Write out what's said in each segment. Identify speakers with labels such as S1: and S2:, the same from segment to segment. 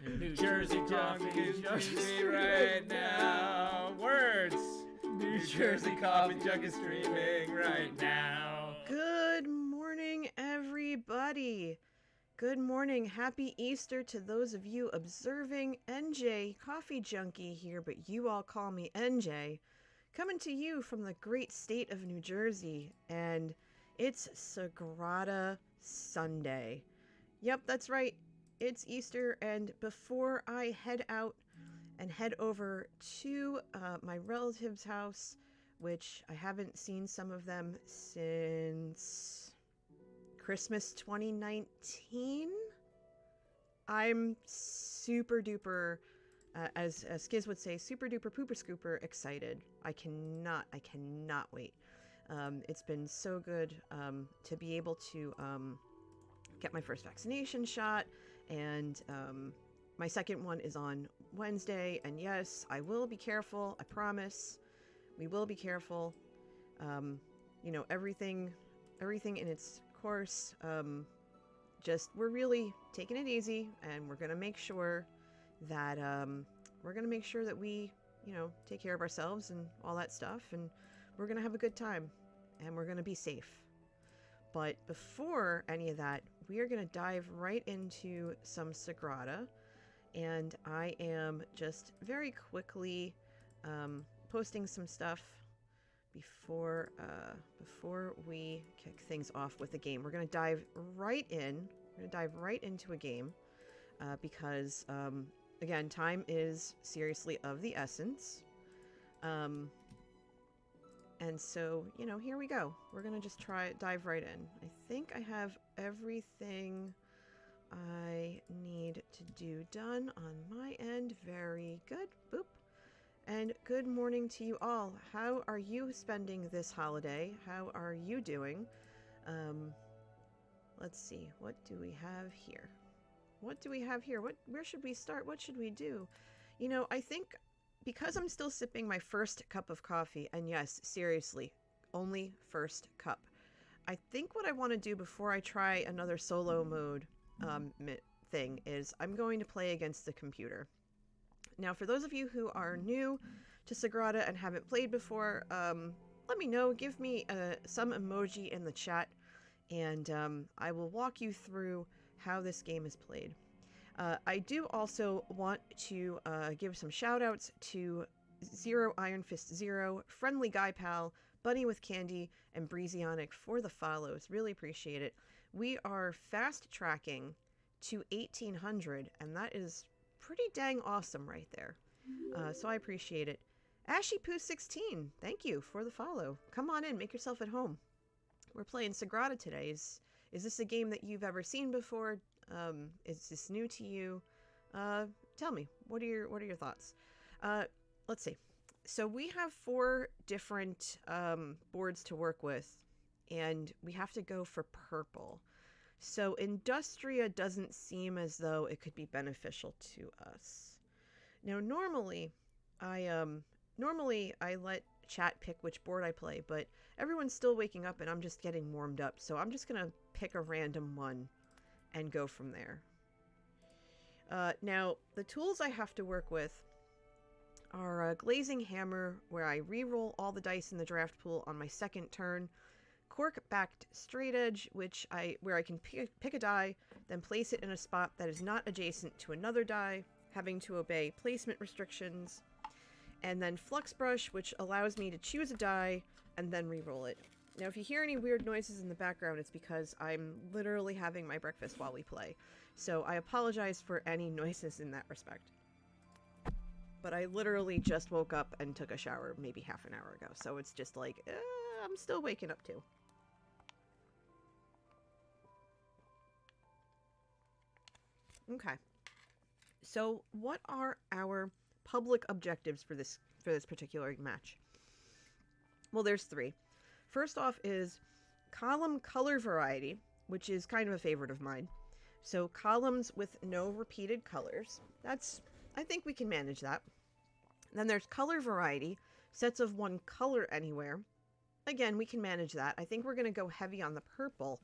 S1: New Jersey coffee is streaming right now. Words. New Jersey coffee jug is streaming right now.
S2: Good morning, everybody. Good morning. Happy Easter to those of you observing. NJ, Coffee Junkie here, but you all call me NJ. Coming to you from the great state of New Jersey, and it's Sagrada Sunday. Yep, that's right. It's Easter, and before I head out and head over to my relative's house, which I haven't seen some of them since Christmas 2019, I'm super duper, as Skiz would say, super duper pooper scooper excited. I cannot wait. It's been so good to be able to get my first vaccination shot, and my second one is on Wednesday. And yes, I will be careful. I promise. We will be careful. Everything in its course. We're really taking it easy, and we're gonna make sure that we, take care of ourselves and all that stuff, and we're gonna have a good time, and we're gonna be safe. But before any of that, we are going to dive right into some Sagrada, and I am just very quickly posting some stuff before we kick things off with the game. We're going to dive right in. We're going to dive right into a game because, again, time is seriously of the essence. And so, here we go. We're going to just dive right in. I think I have everything I need to do done on my end. Very good. Boop. And good morning to you all. How are you spending this holiday? How are you doing? Let's see. What do we have here? Where should we start? What should we do? I think, because I'm still sipping my first cup of coffee, and yes, seriously, only first cup, I think what I want to do before I try another solo mode thing is I'm going to play against the computer. Now, for those of you who are new to Sagrada and haven't played before, let me know. Give me some emoji in the chat, and I will walk you through how this game is played. I do also want to give some shout outs to Zero Iron Fist Zero, Friendly Guy Pal, Bunny with Candy, and Breezyonic for the follows. Really appreciate it. We are fast tracking to 1800, and that is pretty dang awesome right there. So I appreciate it. Ashy Poo 16, thank you for the follow. Come on in, make yourself at home. We're playing Sagrada today. Is this a game that you've ever seen before? Is this new to you? Tell me, what are your thoughts? Let's see. So we have 4 different boards to work with, and we have to go for purple. So Industria doesn't seem as though it could be beneficial to us. Now, normally I let chat pick which board I play, but everyone's still waking up and I'm just getting warmed up. So I'm just gonna pick a random one and go from there. Now, the tools I have to work with are a Glazing Hammer, where I re-roll all the dice in the draft pool on my second turn, Cork-backed Straight Edge, where I can pick a die, then place it in a spot that is not adjacent to another die, having to obey placement restrictions, and then Flux Brush, which allows me to choose a die and then re-roll it. Now, if you hear any weird noises in the background, it's because I'm literally having my breakfast while we play. So I apologize for any noises in that respect. But I literally just woke up and took a shower maybe half an hour ago. So it's just like, I'm still waking up too. Okay. So what are our public objectives for this particular match? Well, there's 3. First off is column color variety, which is kind of a favorite of mine. So columns with no repeated colors. I think we can manage that. Then there's color variety, sets of 1 color anywhere. Again, we can manage that. I think we're going to go heavy on the purple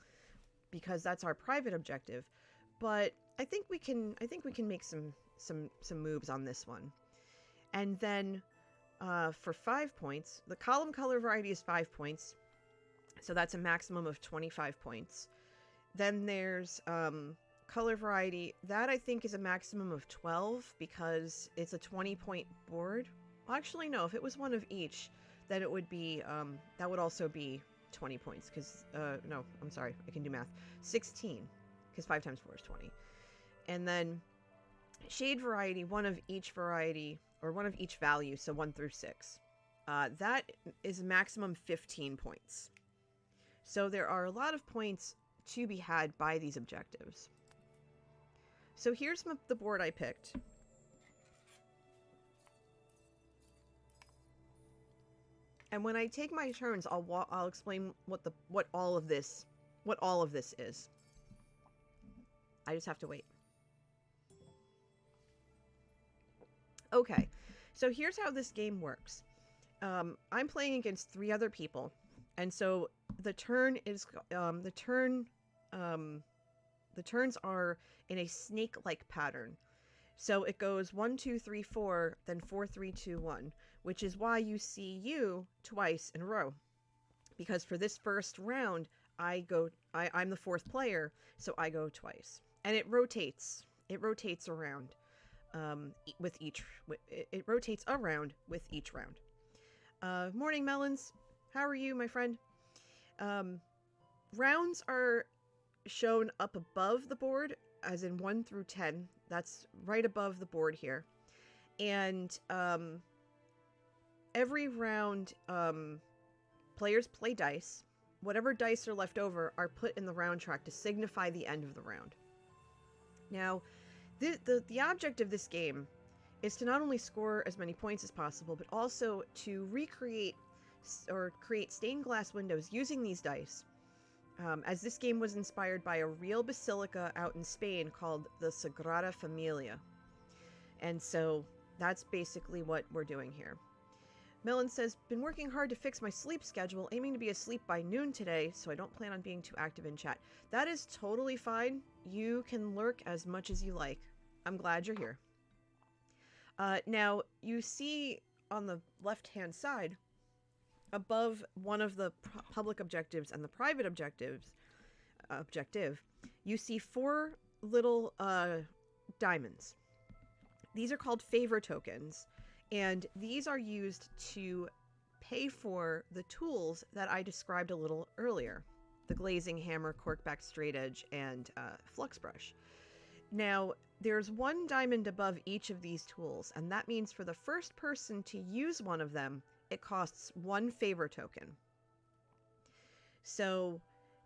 S2: because that's our private objective. But I think we can make some some moves on this one. And then for 5 points, the column color variety is 5 points. So that's a maximum of 25 points. Then there's color variety. That I think is a maximum of 12 because it's a 20-point board. Well, actually, no. If it was one of each, then it would be, that would also be 20 points. Because, no, I'm sorry. I can do math. 16. Because 5 times 4 is 20. And then shade variety, one of each variety, or one of each value, so 1 through 6. That is a maximum 15 points. So there are a lot of points to be had by these objectives. So here's the board I picked. And when I take my turns, I'll explain what all of this is. I just have to wait. Okay, so here's how this game works. I'm playing against 3 other people, and so the turns are in a snake-like pattern. So it goes 1, 2, 3, 4, then 4, 3, 2, 1, which is why you see you twice in a row. Because for this first round, I'm the 4th player, so I go twice, and it rotates. It rotates around. It rotates around with each round. Morning, Melons. How are you, my friend? Rounds are shown up above the board, as in 1 through 10. That's right above the board here. And every round, players play dice. Whatever dice are left over are put in the round track to signify the end of the round. Now, the object of this game is to not only score as many points as possible, but also to recreate or create stained glass windows using these dice, as this game was inspired by a real basilica out in Spain called the Sagrada Familia. And so that's basically what we're doing here. Melon says, been working hard to fix my sleep schedule, aiming to be asleep by noon today, so I don't plan on being too active in chat. That is totally fine. You can lurk as much as you like. I'm glad you're here. Now, you see on the left-hand side, above one of the public objectives and the private objective, you see 4 little diamonds. These are called favor tokens, and these are used to pay for the tools that I described a little earlier. The glazing hammer, corkback straight edge, and flux brush. Now, there's 1 diamond above each of these tools, and that means for the first person to use one of them, it costs 1 favor token. So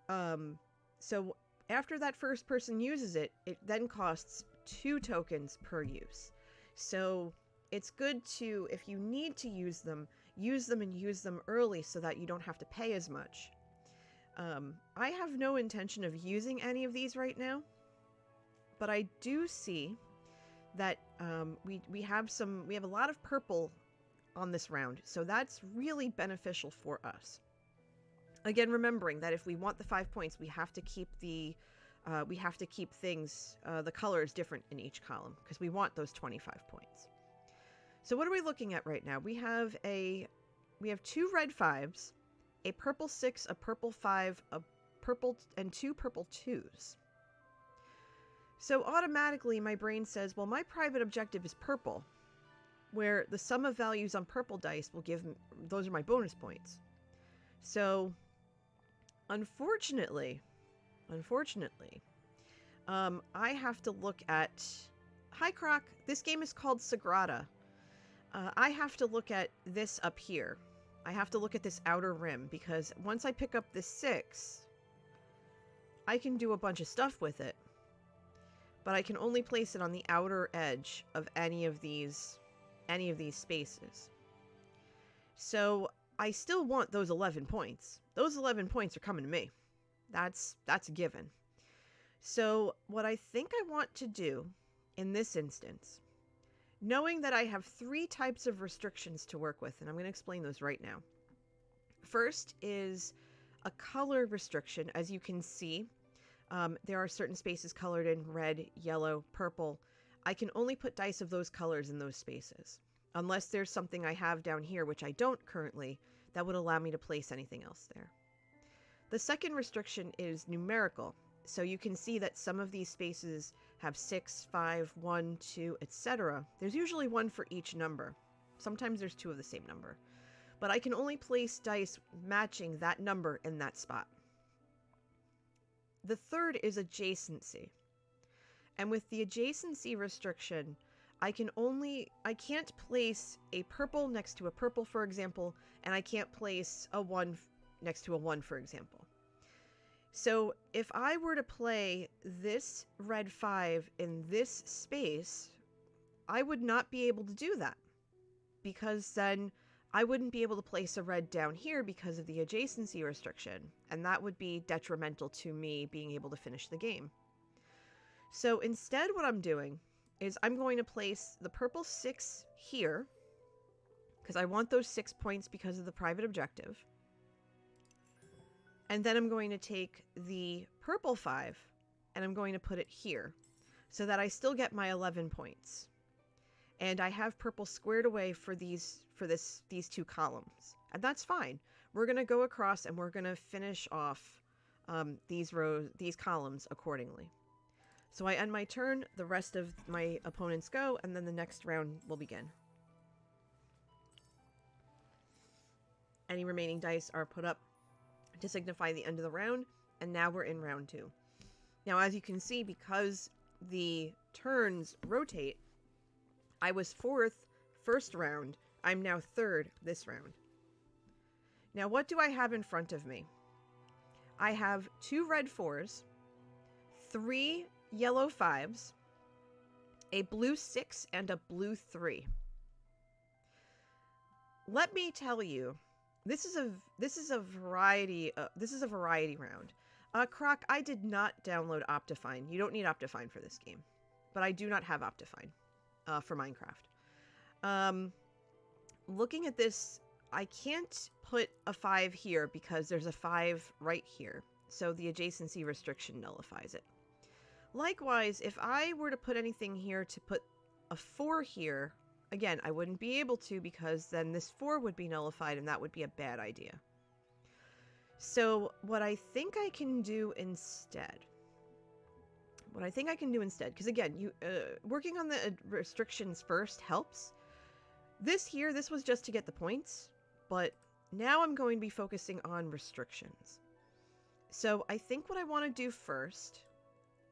S2: after that first person uses it, it then costs 2 tokens per use. So it's good to, if you need to use them and use them early so that you don't have to pay as much. I have no intention of using any of these right now, but I do see that we have a lot of purple on this round, so that's really beneficial for us. Again, remembering that if we want the 5 points, we have to keep the colors different in each column because we want those 25 points. So what are we looking at right now? We have 2 red 5s, a purple 6, a purple 5, a purple, and 2 purple 2s. So automatically my brain says, well, my private objective is purple, where the sum of values on purple dice will give, those are my bonus points. So unfortunately, I have to look at, hi Croc, this game is called Sagrada. I have to look at this up here. I have to look at this outer rim, because once I pick up this 6, I can do a bunch of stuff with it. But I can only place it on the outer edge of any of these spaces. So I still want those 11 points. Those 11 points are coming to me. That's a given. So what I think I want to do in this instance, knowing that I have 3 types of restrictions to work with, and I'm going to explain those right now. First is a color restriction. As you can see, there are certain spaces colored in red, yellow, purple. I can only put dice of those colors in those spaces, unless there's something I have down here, which I don't currently, that would allow me to place anything else there. The second restriction is numerical. So you can see that some of these spaces have 6, 5, 1, 2, etc. There's usually one for each number. Sometimes there's two of the same number. But I can only place dice matching that number in that spot. The third is adjacency. And with the adjacency restriction, I can't place a purple next to a purple, for example, and I can't place a 1 next to a 1, for example. So if I were to play this red 5 in this space, I would not be able to do that, because then I wouldn't be able to place a red down here because of the adjacency restriction, and that would be detrimental to me being able to finish the game. So instead what I'm doing is I'm going to place the purple 6 here, because I want those 6 points because of the private objective. And then I'm going to take the purple 5 and I'm going to put it here so that I still get my 11 points. And I have purple squared away for these two columns. And that's fine. We're going to go across and we're going to finish off these columns accordingly. So I end my turn, the rest of my opponents go, and then the next round will begin. Any remaining dice are put up to signify the end of the round, and now we're in round 2. Now, as you can see, because the turns rotate, I was 4th first round, I'm now 3rd this round. Now, what do I have in front of me? I have 2 red 4s, 3 yellow 5s, a blue 6, and a blue 3. Let me tell you, this is a variety round. Croc, I did not download Optifine. You don't need Optifine for this game, but I do not have Optifine for Minecraft. Looking at this, I can't put a 5 here because there's a 5 right here, so the adjacency restriction nullifies it. Likewise, if I were to put anything here to put a 4 here, again, I wouldn't be able to because then this 4 would be nullified and that would be a bad idea. So what I think I can do instead, because again, working on the restrictions first helps. This was just to get the points, but now I'm going to be focusing on restrictions. So I think what I want to do first,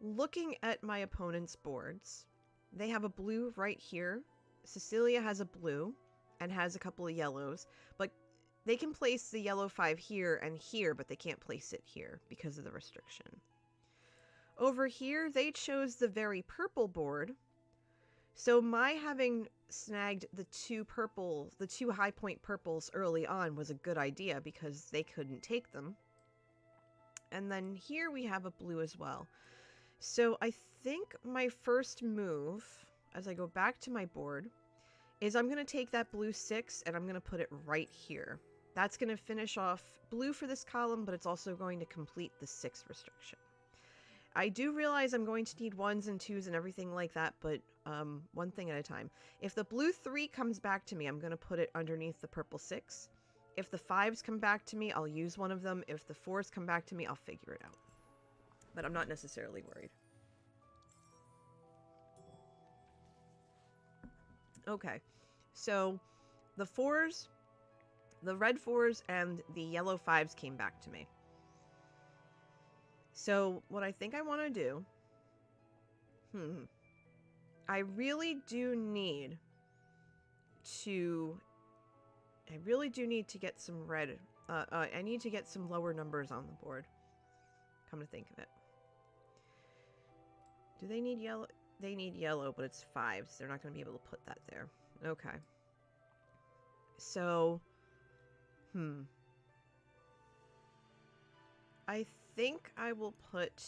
S2: looking at my opponent's boards, they have a blue right here. Cecilia has a blue and has a couple of yellows, but they can place the yellow 5 here and here, but they can't place it here because of the restriction. Over here, they chose the very purple board. So my having snagged the two high point purples early on was a good idea because they couldn't take them. And then here we have a blue as well. So I think my first move, as I go back to my board, is I'm going to take that blue 6 and I'm going to put it right here. That's going to finish off blue for this column, but it's also going to complete the 6 restriction. I do realize I'm going to need 1s and 2s and everything like that, but one thing at a time. If the blue 3 comes back to me, I'm going to put it underneath the purple 6. If the 5s come back to me, I'll use one of them. If the 4s come back to me, I'll figure it out. But I'm not necessarily worried. Okay, so the 4s, the red 4s, and the yellow 5s came back to me. So what I think I want to do, I really do need to get some red. I need to get some lower numbers on the board. Come to think of it. Do they need yellow? They need yellow, but it's 5s. They're not going to be able to put that there. Okay. So, I think I will put,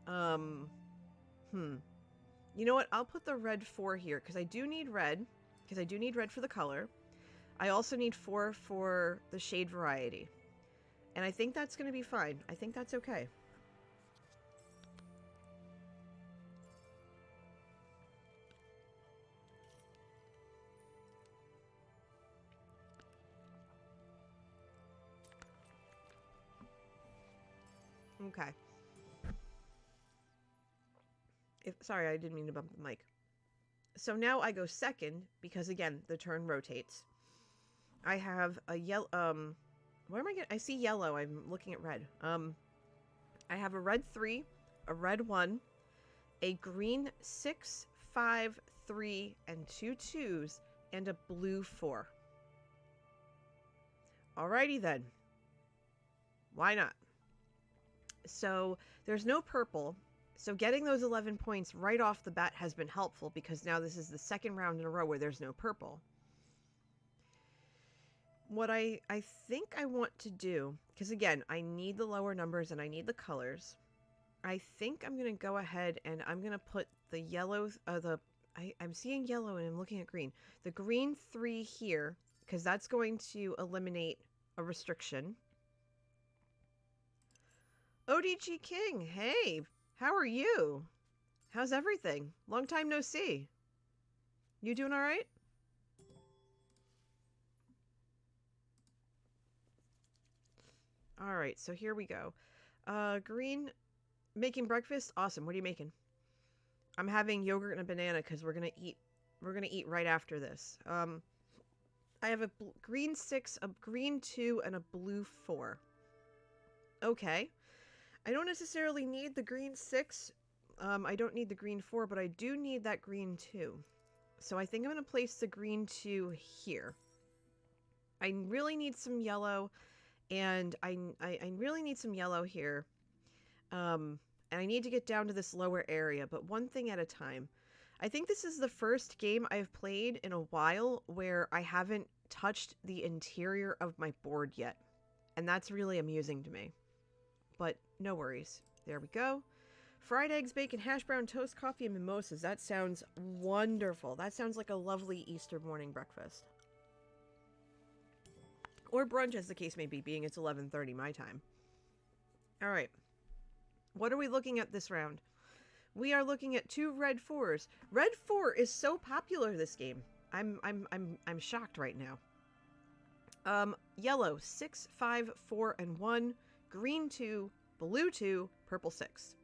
S2: you know what? I'll put the red 4 here, because I do need red. Because I do need red for the color. I also need 4 for the shade variety. And I think that's going to be fine. I think that's okay. Okay. Sorry, I didn't mean to bump the mic. So now I go second because again, the turn rotates. I have a yellow, what am I getting? I see yellow. I'm looking at red. I have a red 3, a red 1, a green 6, 5, 3, and 2 2s, and a blue 4. Alrighty then. Why not? So there's no purple. So getting those 11 points right off the bat has been helpful because now this is the second round in a row where there's no purple. What I think I want to do, because again, I need the lower numbers and I need the colors. I think I'm going to go ahead and I'm going to put the yellow, I'm seeing yellow and I'm looking at green. The green 3 here, because that's going to eliminate a restriction. ODG King, hey, how are you? How's everything? Long time no see. You doing all right? All right, so here we go. Green, making breakfast. Awesome. What are you making? I'm having yogurt and a banana because we're gonna eat right after this. I have a green 6, a green 2, and a blue 4. Okay. I don't necessarily need the green 6. I don't need the green 4, but I do need that green 2. So I think I'm going to place the green 2 here. I really need some yellow, and I really need some yellow here. And I need to get down to this lower area, but one thing at a time. I think this is the first game I've played in a while where I haven't touched the interior of my board yet. And that's really amusing to me. But no worries. There we go. Fried eggs, bacon, hash brown, toast, coffee, and mimosas. That sounds wonderful. That sounds like a lovely Easter morning breakfast. Or brunch, as the case may be, being it's 11:30 my time. All right. What are we looking at this round? We are looking at 2 red 4s. Red 4 is so popular this game. I'm shocked right now. Yellow 6, 5, 4, and 1. Green 2, blue 2, purple 6.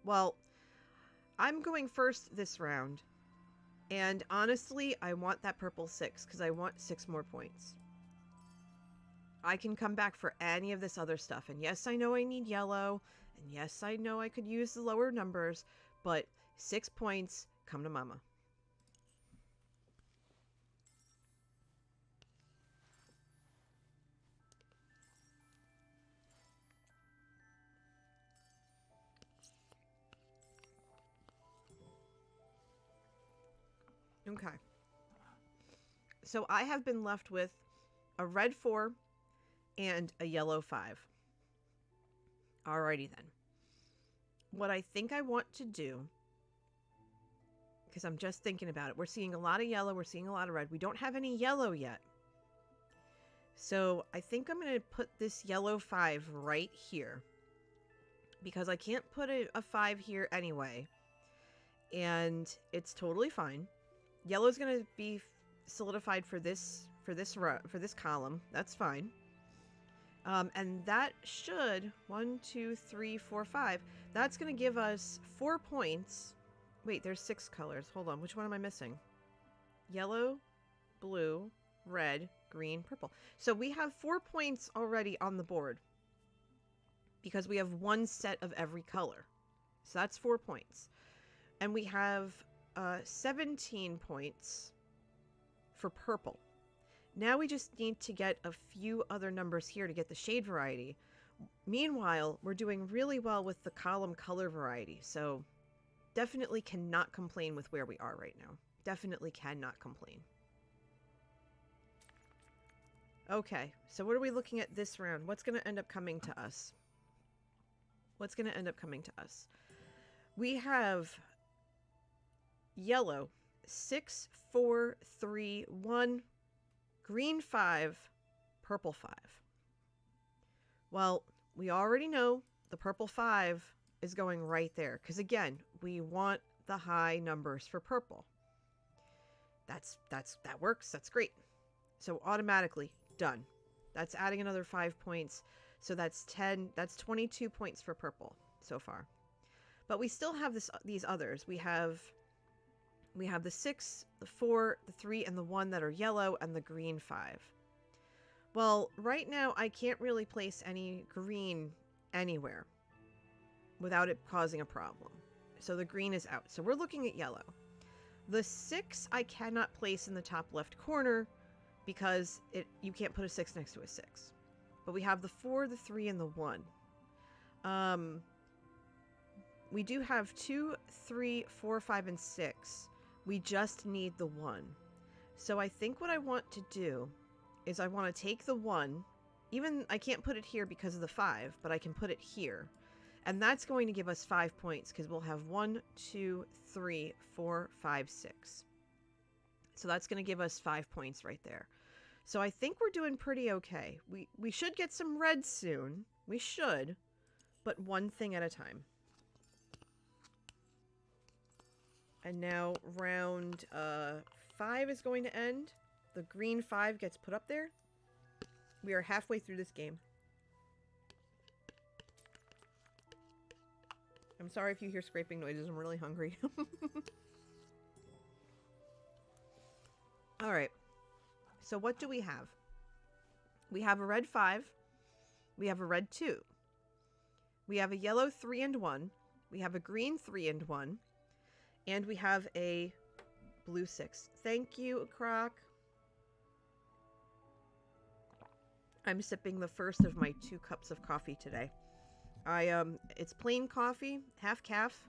S2: Well, I'm going first this round. And honestly, I want that purple 6 because I want 6 more points. I can come back for any of this other stuff. And yes, I know I need yellow. And yes, I know I could use the lower numbers. But 6 points, come to mama. Okay. So I have been left with a red 4 and a yellow 5. Alrighty then. What I think I want to do, because I'm just thinking about it, we're seeing a lot of yellow, we're seeing a lot of red. We don't have any yellow yet. So I think I'm going to put this yellow 5 right here. Because I can't put a 5 here anyway. And it's totally fine. Yellow's going to be solidified for this column. That's fine. And that should 1, 2, 3, 4, 5. That's going to give us 4 points. Wait, there's 6 colors. Hold on. Which one am I missing? Yellow, blue, red, green, purple. So we have 4 points already on the board because we have one set of every color. So that's 4 points. And we have 17 points for purple. Now we just need to get a few other numbers here to get the shade variety. Meanwhile, we're doing really well with the column color variety, so definitely cannot complain with where we are right now. Definitely cannot complain. Okay, so what are we looking at this round? What's going to end up coming to us? What's going to end up coming to us? We have yellow 6, 4, 3, 1. Green 5, purple 5. Well, we already know the purple 5 is going right there. Because again, we want the high numbers for purple. That works. That's great. So automatically done. That's adding another 5 points. So that's 10, that's 22 points for purple so far. But we still have these others. We have the 6, the 4, the 3, and the 1 that are yellow, and the green 5. Well, right now I can't really place any green anywhere without it causing a problem. So the green is out. So we're looking at yellow. The 6 I cannot place in the top left corner because you can't put a 6 next to a 6. But we have the 4, the 3, and the 1. We do have 2, 3, 4, 5, and 6. We just need the 1. So I think what I want to do is I want to take the 1. Even I can't put it here because of the 5, but I can put it here. And that's going to give us 5 points because we'll have 1, 2, 3, 4, 5, 6. So that's going to give us 5 points right there. So I think we're doing pretty okay. We should get some red soon. We should. But one thing at a time. And now round 5 is going to end. The green 5 gets put up there. We are halfway through this game. I'm sorry if you hear scraping noises. I'm really hungry. Alright. So what do we have? We have a red 5. We have a red 2. We have a yellow 3 and 1. We have a green 3 and 1. And we have a blue 6. Thank you, Croc. I'm sipping the first of my 2 cups of coffee today. It's plain coffee, half calf,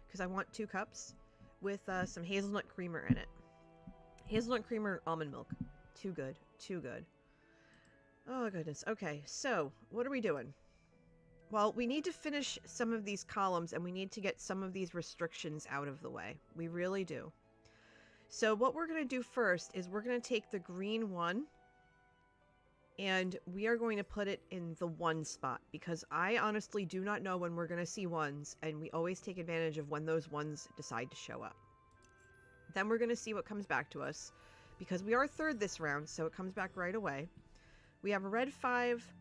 S2: because I want 2 cups, with some hazelnut creamer in it. Hazelnut creamer and almond milk. Too good. Too good. Oh, goodness. Okay, so what are we doing? Well, we need to finish some of these columns, and we need to get some of these restrictions out of the way. We really do. So what we're going to do first is we're going to take the green 1, and we are going to put it in the 1 spot, because I honestly do not know when we're going to see 1s, and we always take advantage of when those 1s decide to show up. Then we're going to see what comes back to us, because we are 3rd this round, so it comes back right away. We have a red 5,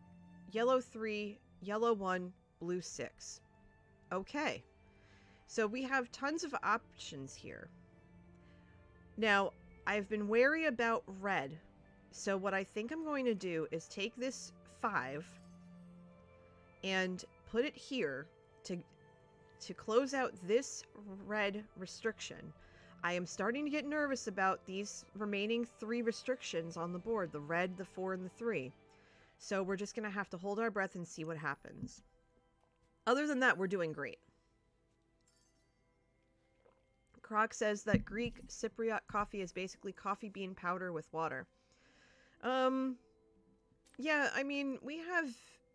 S2: yellow 3, yellow 1, blue 6. Okay. So we have tons of options here. Now, I've been wary about red. So what I think I'm going to do is take this 5 and put it here to close out this red restriction. I am starting to get nervous about these remaining 3 restrictions on the board, the red, the 4, and the 3. So we're just going to have to hold our breath and see what happens. Other than that, we're doing great. Croc says that Greek Cypriot coffee is basically coffee bean powder with water. Yeah, I mean, we have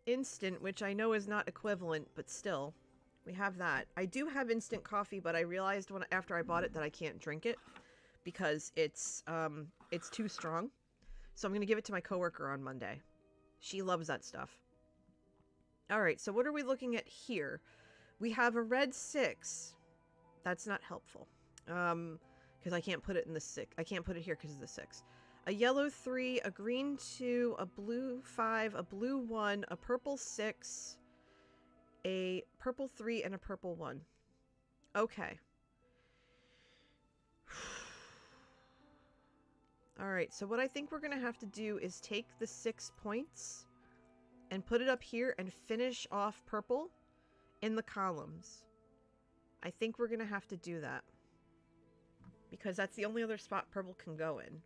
S2: instant, which I know is not equivalent, but still, we have that. I do have instant coffee, but I realized after I bought it that I can't drink it because it's too strong. So I'm going to give it to my coworker on Monday. She loves that stuff. Alright, so what are we looking at here? We have a red 6. That's not helpful. Because I can't put it in the 6. I can't put it here because of the 6. A yellow 3, a green 2, a blue 5, a blue 1, a purple 6, a purple 3, and a purple 1. Okay. Alright, so what I think we're going to have to do is take the 6 points and put it up here and finish off purple in the columns. I think we're going to have to do that. Because that's the only other spot purple can go in.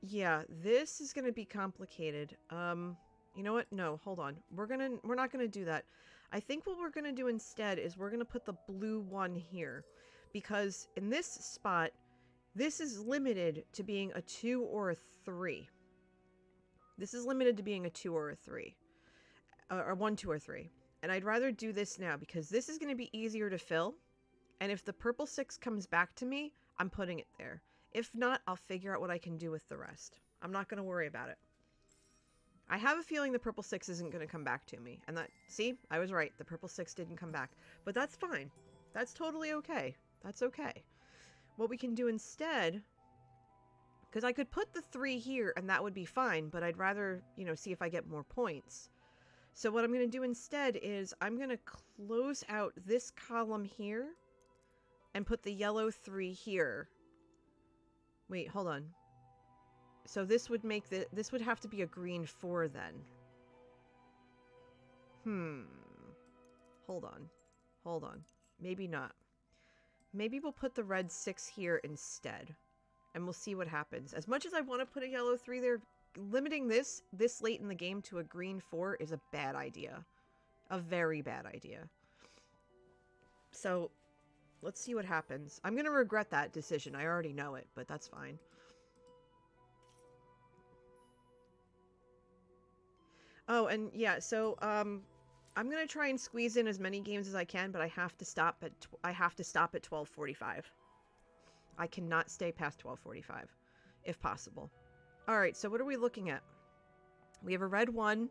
S2: Yeah, this is going to be complicated. You know what? No, hold on. We're not going to do that. I think what we're going to do instead is we're going to put the blue 1 here. Because in this spot, this is limited to being a 2 or a 3. This is limited to being a 2 or a 3. Or 1, 2, or 3. And I'd rather do this now because this is going to be easier to fill. And if the purple 6 comes back to me, I'm putting it there. If not, I'll figure out what I can do with the rest. I'm not going to worry about it. I have a feeling the purple 6 isn't going to come back to me. And see, I was right. The purple 6 didn't come back. But that's fine. That's totally okay. That's okay. What we can do instead Because I could put the 3 here and that would be fine, but I'd rather, you know, see if I get more points. So what I'm going to do instead is I'm going to close out this column here and put the yellow 3 here. Wait, hold on. So this would make this would have to be a green 4 then. Hold on. Hold on. Maybe not. Maybe we'll put the red 6 here instead. And we'll see what happens. As much as I want to put a yellow 3 there, limiting this late in the game to a green 4 is a bad idea. A very bad idea. So, let's see what happens. I'm going to regret that decision. I already know it, but that's fine. Oh, and yeah, so, I'm going to try and squeeze in as many games as I can, but I have to stop at 12:45. I cannot stay past 12:45, if possible. All right, so what are we looking at? We have a red 1.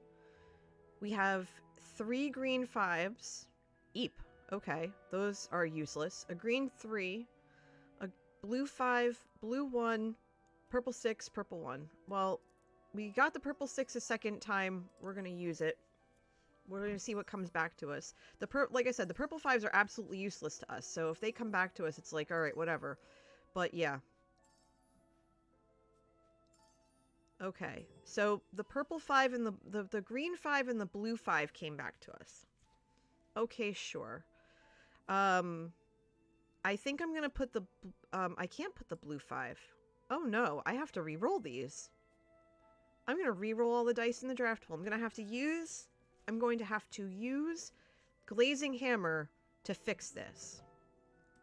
S2: We have 3 green 5s. Eep. Okay, those are useless. A green 3. A blue 5. Blue 1. Purple 6. Purple 1. Well, we got the purple 6 a second time. We're going to use it. We're going to see what comes back to us. Like I said, the purple 5s are absolutely useless to us. So if they come back to us, it's like, all right, whatever. But yeah. Okay, so the purple 5 and the green 5 and the blue 5 came back to us. Okay, sure. I think I'm gonna put the I can't put the blue 5. Oh no, I have to re-roll these. I'm gonna re-roll all the dice in the draft pool. I'm going to have to use Glazing Hammer to fix this.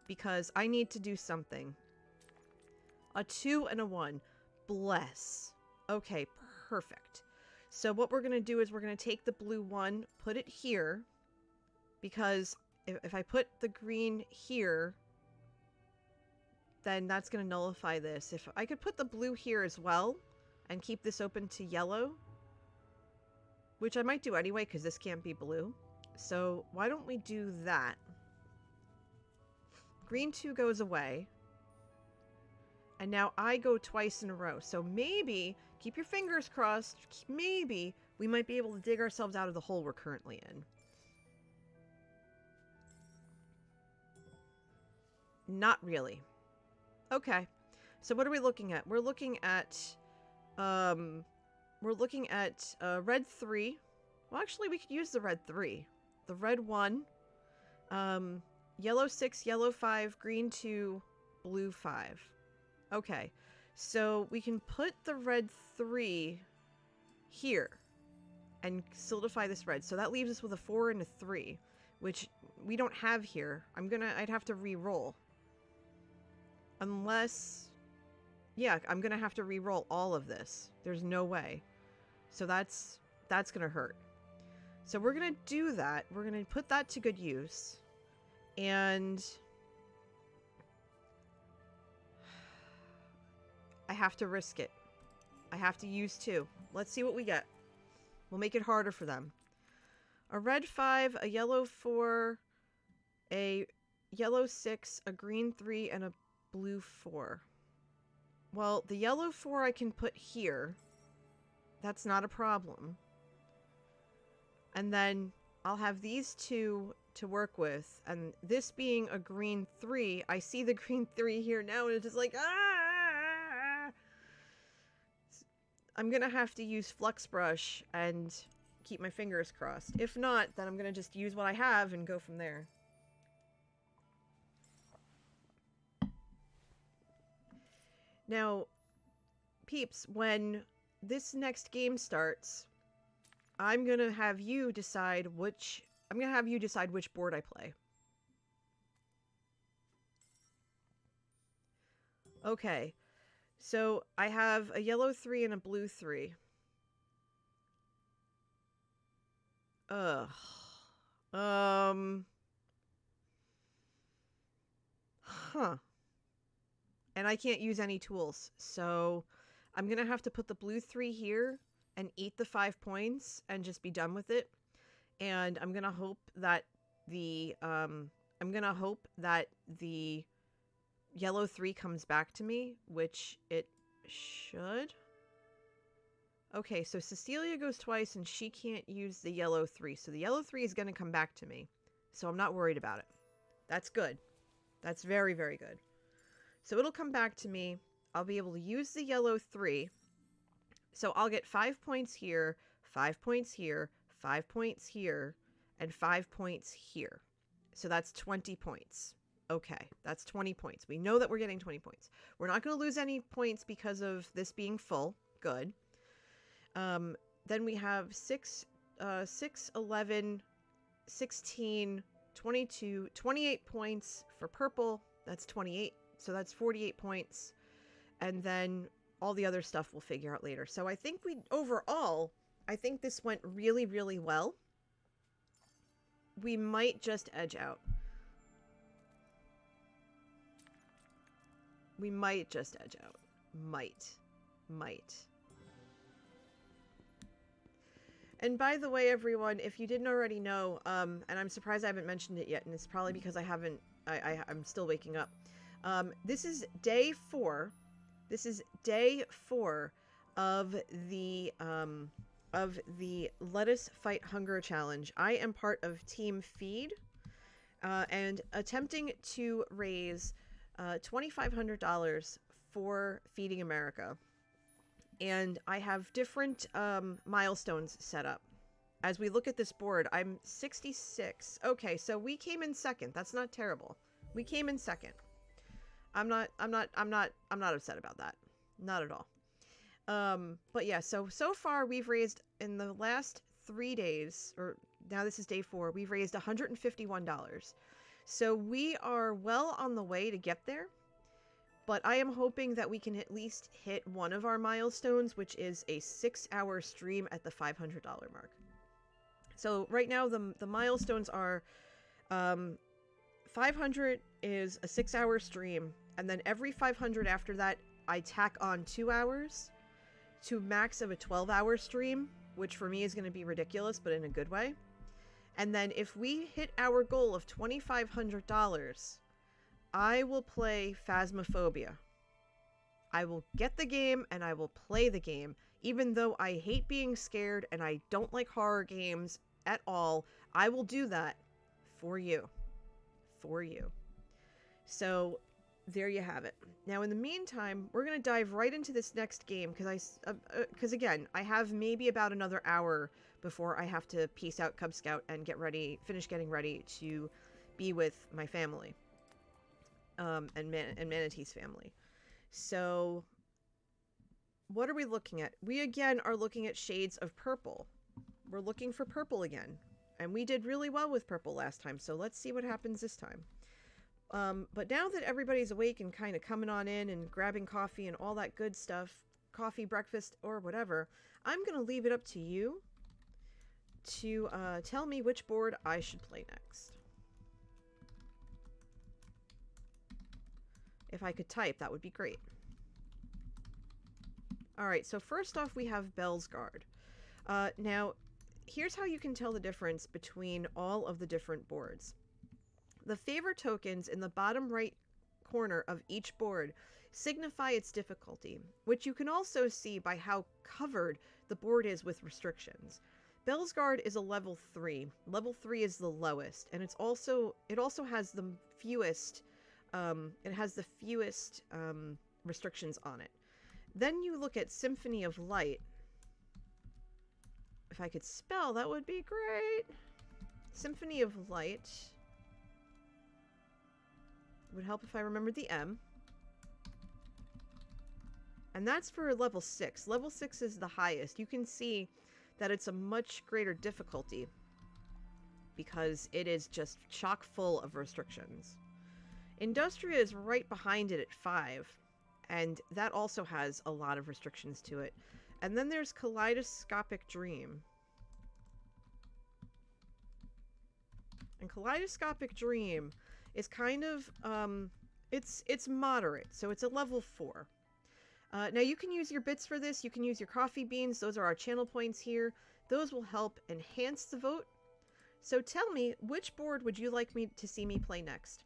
S2: Because I need to do something. A 2 and a 1. Bless. Okay, perfect. So what we're going to do is we're going to take the blue 1, put it here. Because if I put the green here, then that's going to nullify this. If I could put the blue here as well and keep this open to yellow, which I might do anyway because this can't be blue. So why don't we do that? Green 2 goes away. And now I go twice in a row. So maybe, keep your fingers crossed, maybe we might be able to dig ourselves out of the hole we're currently in. Not really. Okay. So what are we looking at? We're looking at red 3. Well, actually, we could use the red 3. The red 1. Yellow 6, yellow 5, green 2, blue 5. Okay, so we can put the red 3 here and solidify this red. So that leaves us with a 4 and a 3, which we don't have here. I'd have to re-roll. Unless, yeah, I'm gonna have to re-roll all of this. There's no way. So that's gonna hurt. So we're gonna do that. We're gonna put that to good use. And I have to risk it. I have to use 2. Let's see what we get. We'll make it harder for them. A red 5, a yellow 4, a yellow 6, a green 3, and a blue 4. Well, the yellow 4 I can put here. That's not a problem. And then I'll have these 2 to work with. And this being a green 3, I see the green 3 here now, and it's just like, ah! I'm going to have to use Flux Brush and keep my fingers crossed. If not, then I'm going to just use what I have and go from there. Now, peeps, when this next game starts, I'm going to have you decide which board I play. Okay. So I have a yellow 3 and a blue 3. Ugh. Huh. And I can't use any tools. So I'm going to have to put the blue 3 here and eat the 5 points and just be done with it. And I'm going to hope that the yellow 3 comes back to me, which it should. Okay, so Cecilia goes twice and she can't use the yellow 3. So the yellow 3 is going to come back to me. So I'm not worried about it. That's good. That's very, very good. So it'll come back to me. I'll be able to use the yellow 3. So I'll get 5 points here, 5 points here, 5 points here, and 5 points here. So that's 20 points. Okay, that's 20 points. We know that we're getting 20 points. We're not going to lose any points because of this being full. Good. Then we have 6, 11, 16, 22, 28 points for purple. That's 28. So that's 48 points. And then all the other stuff we'll figure out later. So I think overall, I think this went really, really well. We might just edge out. We might just edge out. Might. And by the way, everyone, if you didn't already know, and I'm surprised I haven't mentioned it yet, and it's probably because I'm still waking up. This is day 4. This is day 4 of the Let Us Fight Hunger Challenge. I am part of Team Feed, and attempting to raise $2,500 for Feeding America. And I have different milestones set up. As we look at this board, I'm 66. Okay, so we came in second. That's not terrible. We came in second. I'm not upset about that. Not at all. But yeah, so far we've raised, in the last 3 days, or now this is day 4, we've raised $151. So we are well on the way to get there. But I am hoping that we can at least hit one of our milestones, which is a 6-hour stream at the $500 mark. So right now the milestones are 500 is a 6-hour stream, and then every 500 after that I tack on 2 hours to max of a 12-hour stream, which for me is going to be ridiculous, but in a good way. And then if we hit our goal of $2,500, I will play Phasmophobia. I will get the game and I will play the game. Even though I hate being scared and I don't like horror games at all, I will do that for you. For you. So there you have it. Now in the meantime, we're going to dive right into this next game because again, I have maybe about another hour before I have to peace out Cub Scout and finish getting ready to be with my family. And Manatee's family. So, what are we looking at? We again are looking at shades of purple. We're looking for purple again. And we did really well with purple last time, so let's see what happens this time. But now that everybody's awake and kind of coming on in and grabbing coffee and all that good stuff, coffee, breakfast, or whatever, I'm going to leave it up to you to tell me which board I should play next. If I could type, that would be great. Alright, so first off we have Bell's Guard. Now, here's how you can tell the difference between all of the different boards. The favor tokens in the bottom right corner of each board signify its difficulty, which you can also see by how covered the board is with restrictions. Bell's Guard is a level 3. Level 3 is the lowest, and it also has the fewest restrictions on it. Then you look at Symphony of Light. If I could spell, that would be great. Symphony of Light. It would help if I remembered the M. And that's for level 6. Level 6 is the highest. You can see that it's a much greater difficulty because it is just chock full of restrictions. Industria is right behind it at 5, and that also has a lot of restrictions to it. And then there's Kaleidoscopic Dream. And Kaleidoscopic Dream is kind of, it's moderate, so it's a level 4. Now you can use your bits for this, you can use your coffee beans, those are our channel points here. Those will help enhance the vote. So tell me, which board would you like me to see me play next?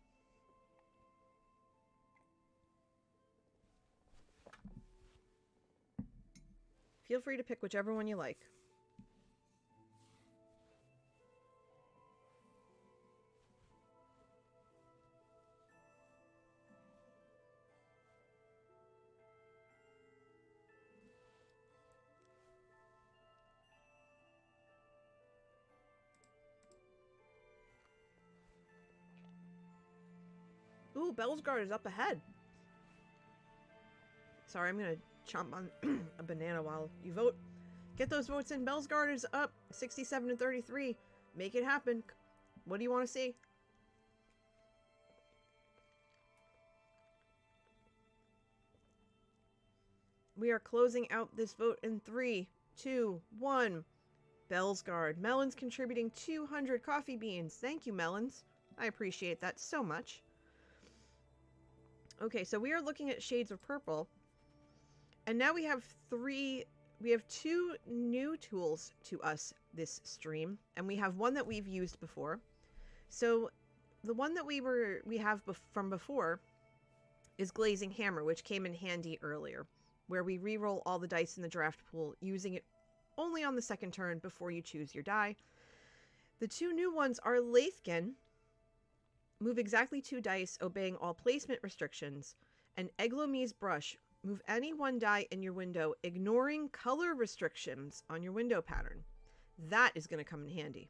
S2: Feel free to pick whichever one you like. Ooh, Bellsguard is up ahead. Sorry, I'm gonna chomp on a banana while you vote. Get those votes in. Bellsguard is up 67 to 33. Make it happen. What do you want to see? We are closing out this vote in 3, 2, 1. Bellsguard. Melons contributing 200 coffee beans. Thank you, Melons. I appreciate that so much. Okay, so we are looking at shades of purple. And now we have two new tools to us this stream, and we have one that we've used before. So the one that we have from before is Glazing Hammer, which came in handy earlier, where we re-roll all the dice in the draft pool, using it only on the second turn before you choose your die. The two new ones are Lathkin, move exactly 2 dice, obeying all placement restrictions, and Eglomi's Brush, move any 1 die in your window, ignoring color restrictions on your window pattern. That is going to come in handy.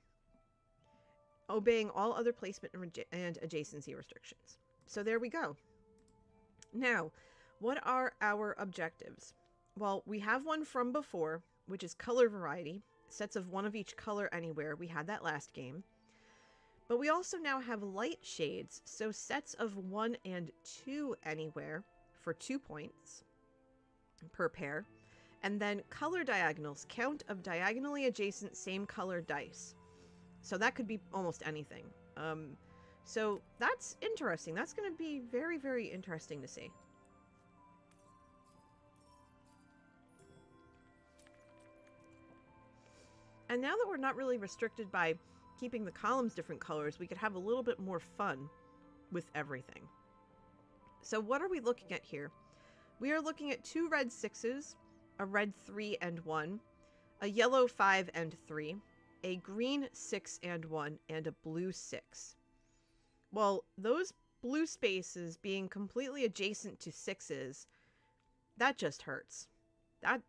S2: Obeying all other placement and adjacency restrictions. So there we go. Now, what are our objectives? Well, we have one from before, which is color variety. Sets of 1 of each color anywhere. We had that last game. But we also now have light shades, so sets of 1 and 2 anywhere for 2 points per pair. And then color diagonals, count of diagonally adjacent same color dice. So that could be almost anything. So that's interesting. That's going to be very, very interesting to see. And now that we're not really restricted by keeping the columns different colors, we could have a little bit more fun with everything. So what are we looking at here? We are looking at 2 red 6s, a red 3 and 1, a yellow 5 and 3, a green 6 and 1, and a blue 6. Well, those blue spaces being completely adjacent to 6s, that just hurts. That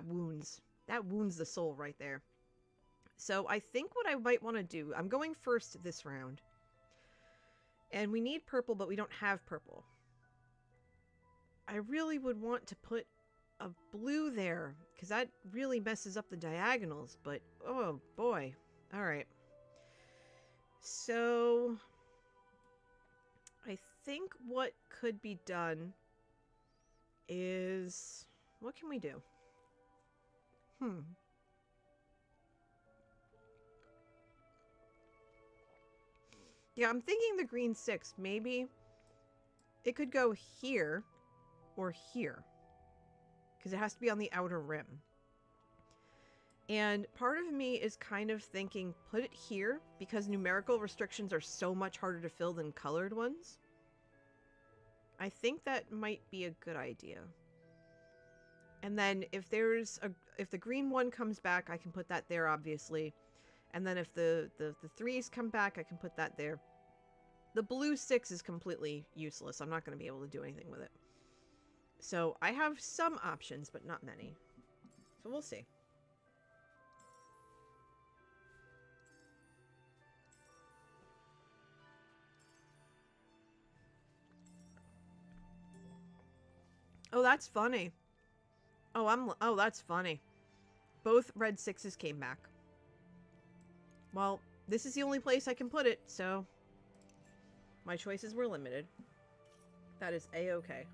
S2: wounds. That wounds the soul right there. So I think what I might want to do, I'm going first this round. And we need purple, but we don't have purple. I really would want to put a blue there, because that really messes up the diagonals, but oh boy. Alright. So I think what could be done is, what can we do? Yeah, I'm thinking the green 6. Maybe it could go here or here, because it has to be on the outer rim. And part of me is kind of thinking put it here, because numerical restrictions are so much harder to fill than colored ones. I think that might be a good idea. And then if the green 1 comes back, I can put that there, obviously. And then if the 3s come back, I can put that there. The blue 6 is completely useless. I'm not going to be able to do anything with it. So I have some options, but not many. So we'll see. Oh, that's funny. Oh, that's funny. Both red 6s came back. Well, this is the only place I can put it, so my choices were limited. That is a-okay.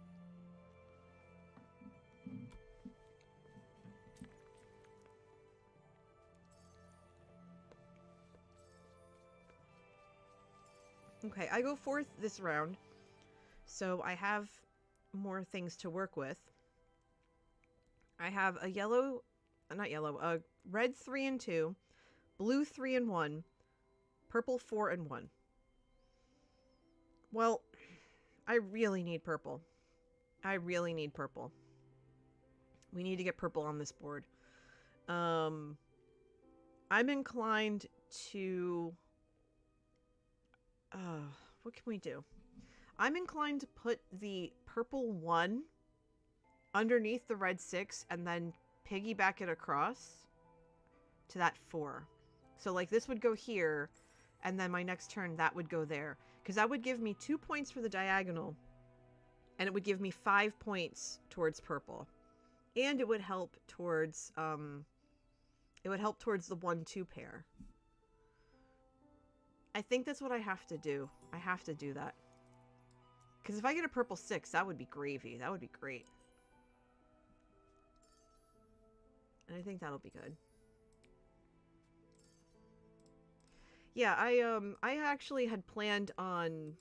S2: Okay, I go fourth this round, so I have more things to work with. I have a a red 3 and 2, blue 3 and 1, purple 4 and 1. Well, I really need purple. I really need purple. We need to get purple on this board. I'm inclined to... what can we do? I'm inclined to put the purple 1 underneath the red 6 and then piggyback it across to that 4. So like this would go here, and then my next turn that would go there. Because that would give me 2 points for the diagonal, and it would give me 5 points towards purple. And it would help towards the 1-2 pair. I think that's what I have to do. I have to do that. Because if I get a purple 6, that would be gravy. That would be great. And I think that'll be good. Yeah, I actually had planned on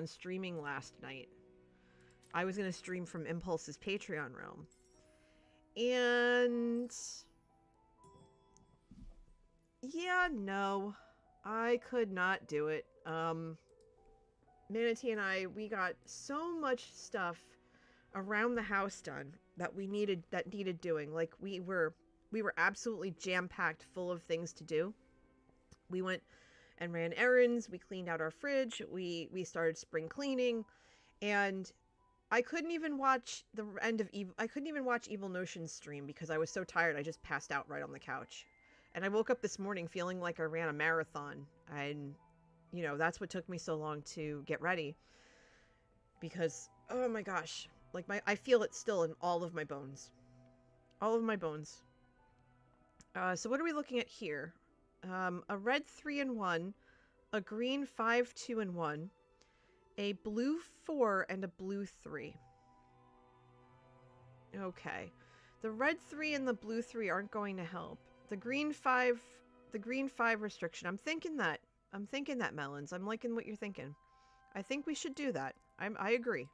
S2: streaming last night. I was gonna stream from Impulse's Patreon realm. And yeah, no. I could not do it. Manatee and I, we got so much stuff around the house done that needed doing. Like we were absolutely jam-packed full of things to do. We went and ran errands, we cleaned out our fridge, we started spring cleaning, and I couldn't even watch Evil Notion's stream because I was so tired I just passed out right on the couch. And I woke up this morning feeling like I ran a marathon, and you know, that's what took me so long to get ready. Because oh my gosh, like I feel it still in all of my bones. All of my bones. So what are we looking at here? A red 3 and 1, a green 5, 2 and 1, a blue 4 and a blue 3. Okay. The red 3 and the blue 3 aren't going to help. The green 5 restriction. I'm thinking that, Melons. I'm liking what you're thinking. I think we should do that. I agree.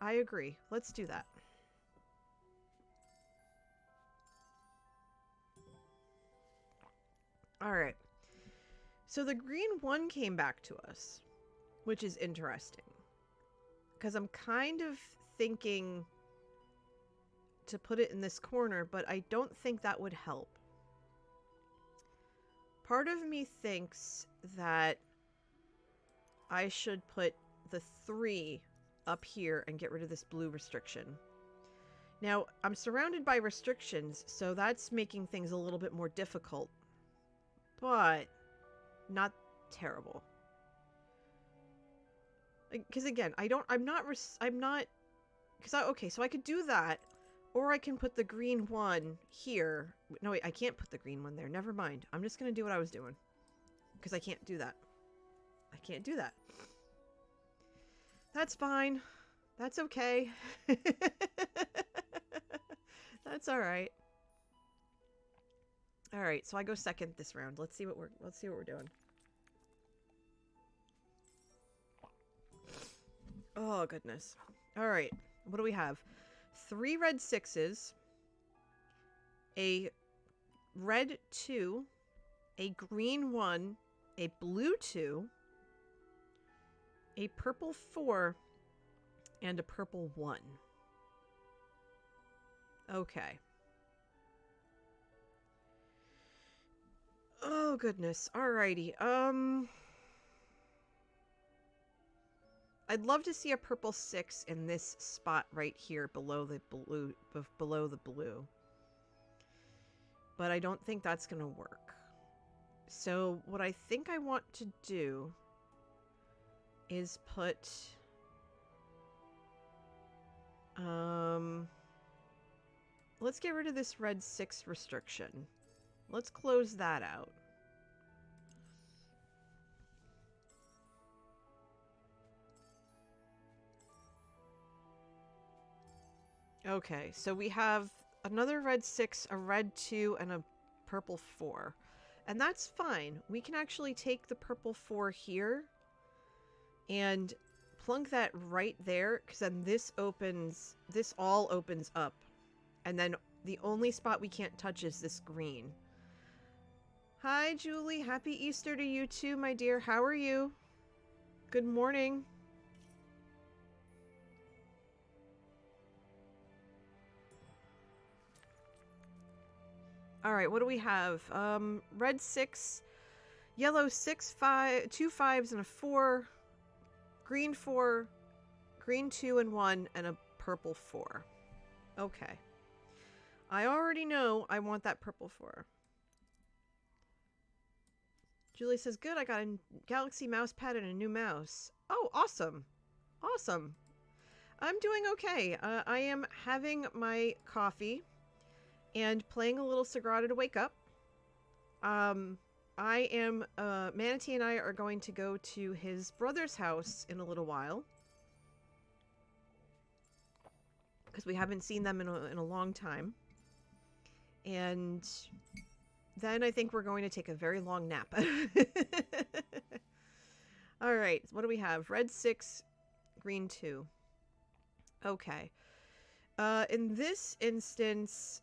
S2: I agree. Let's do that. Alright. So the green 1 came back to us, which is interesting. Because I'm kind of thinking to put it in this corner, but I don't think that would help. Part of me thinks that I should put the 3 up here and get rid of this blue restriction. Now, I'm surrounded by restrictions, so that's making things a little bit more difficult. But not terrible. Because again, okay, so I could do that, or I can put the green 1 here. No, wait, I can't put the green 1 there. Never mind. I'm just going to do what I was doing. Because I can't do that. I can't do that. That's fine. That's okay. That's alright. Alright, so I go second this round. Let's see what we're doing. Oh goodness. Alright. What do we have? 3 red 6s, a red 2, a green 1, a blue 2, a purple 4, and a purple 1. Okay. Oh goodness. Alrighty. I'd love to see a purple 6 in this spot right here below the blue. But I don't think that's going to work. So what I think I want to do is put let's get rid of this red 6 restriction. Let's close that out. Okay, so we have another red 6, a red 2, and a purple 4. And that's fine. We can actually take the purple 4 here and plunk that right there, because then this all opens up. And then the only spot we can't touch is this green. Hi, Julie. Happy Easter to you too, my dear. How are you? Good morning. All right, what do we have? Red 6, yellow 6, 5, 2 5s and a 4, green 4, green 2 and 1, and a purple 4. Okay. I already know I want that purple 4. Julie says, good, I got a Galaxy mouse pad and a new mouse. Oh, awesome. Awesome. I'm doing okay. I am having my coffee and playing a little Sagrada to wake up. Manatee and I are going to go to his brother's house in a little while. Because we haven't seen them in a long time. And then I think we're going to take a very long nap. All right, what do we have? Red 6, green 2. Okay. In this instance,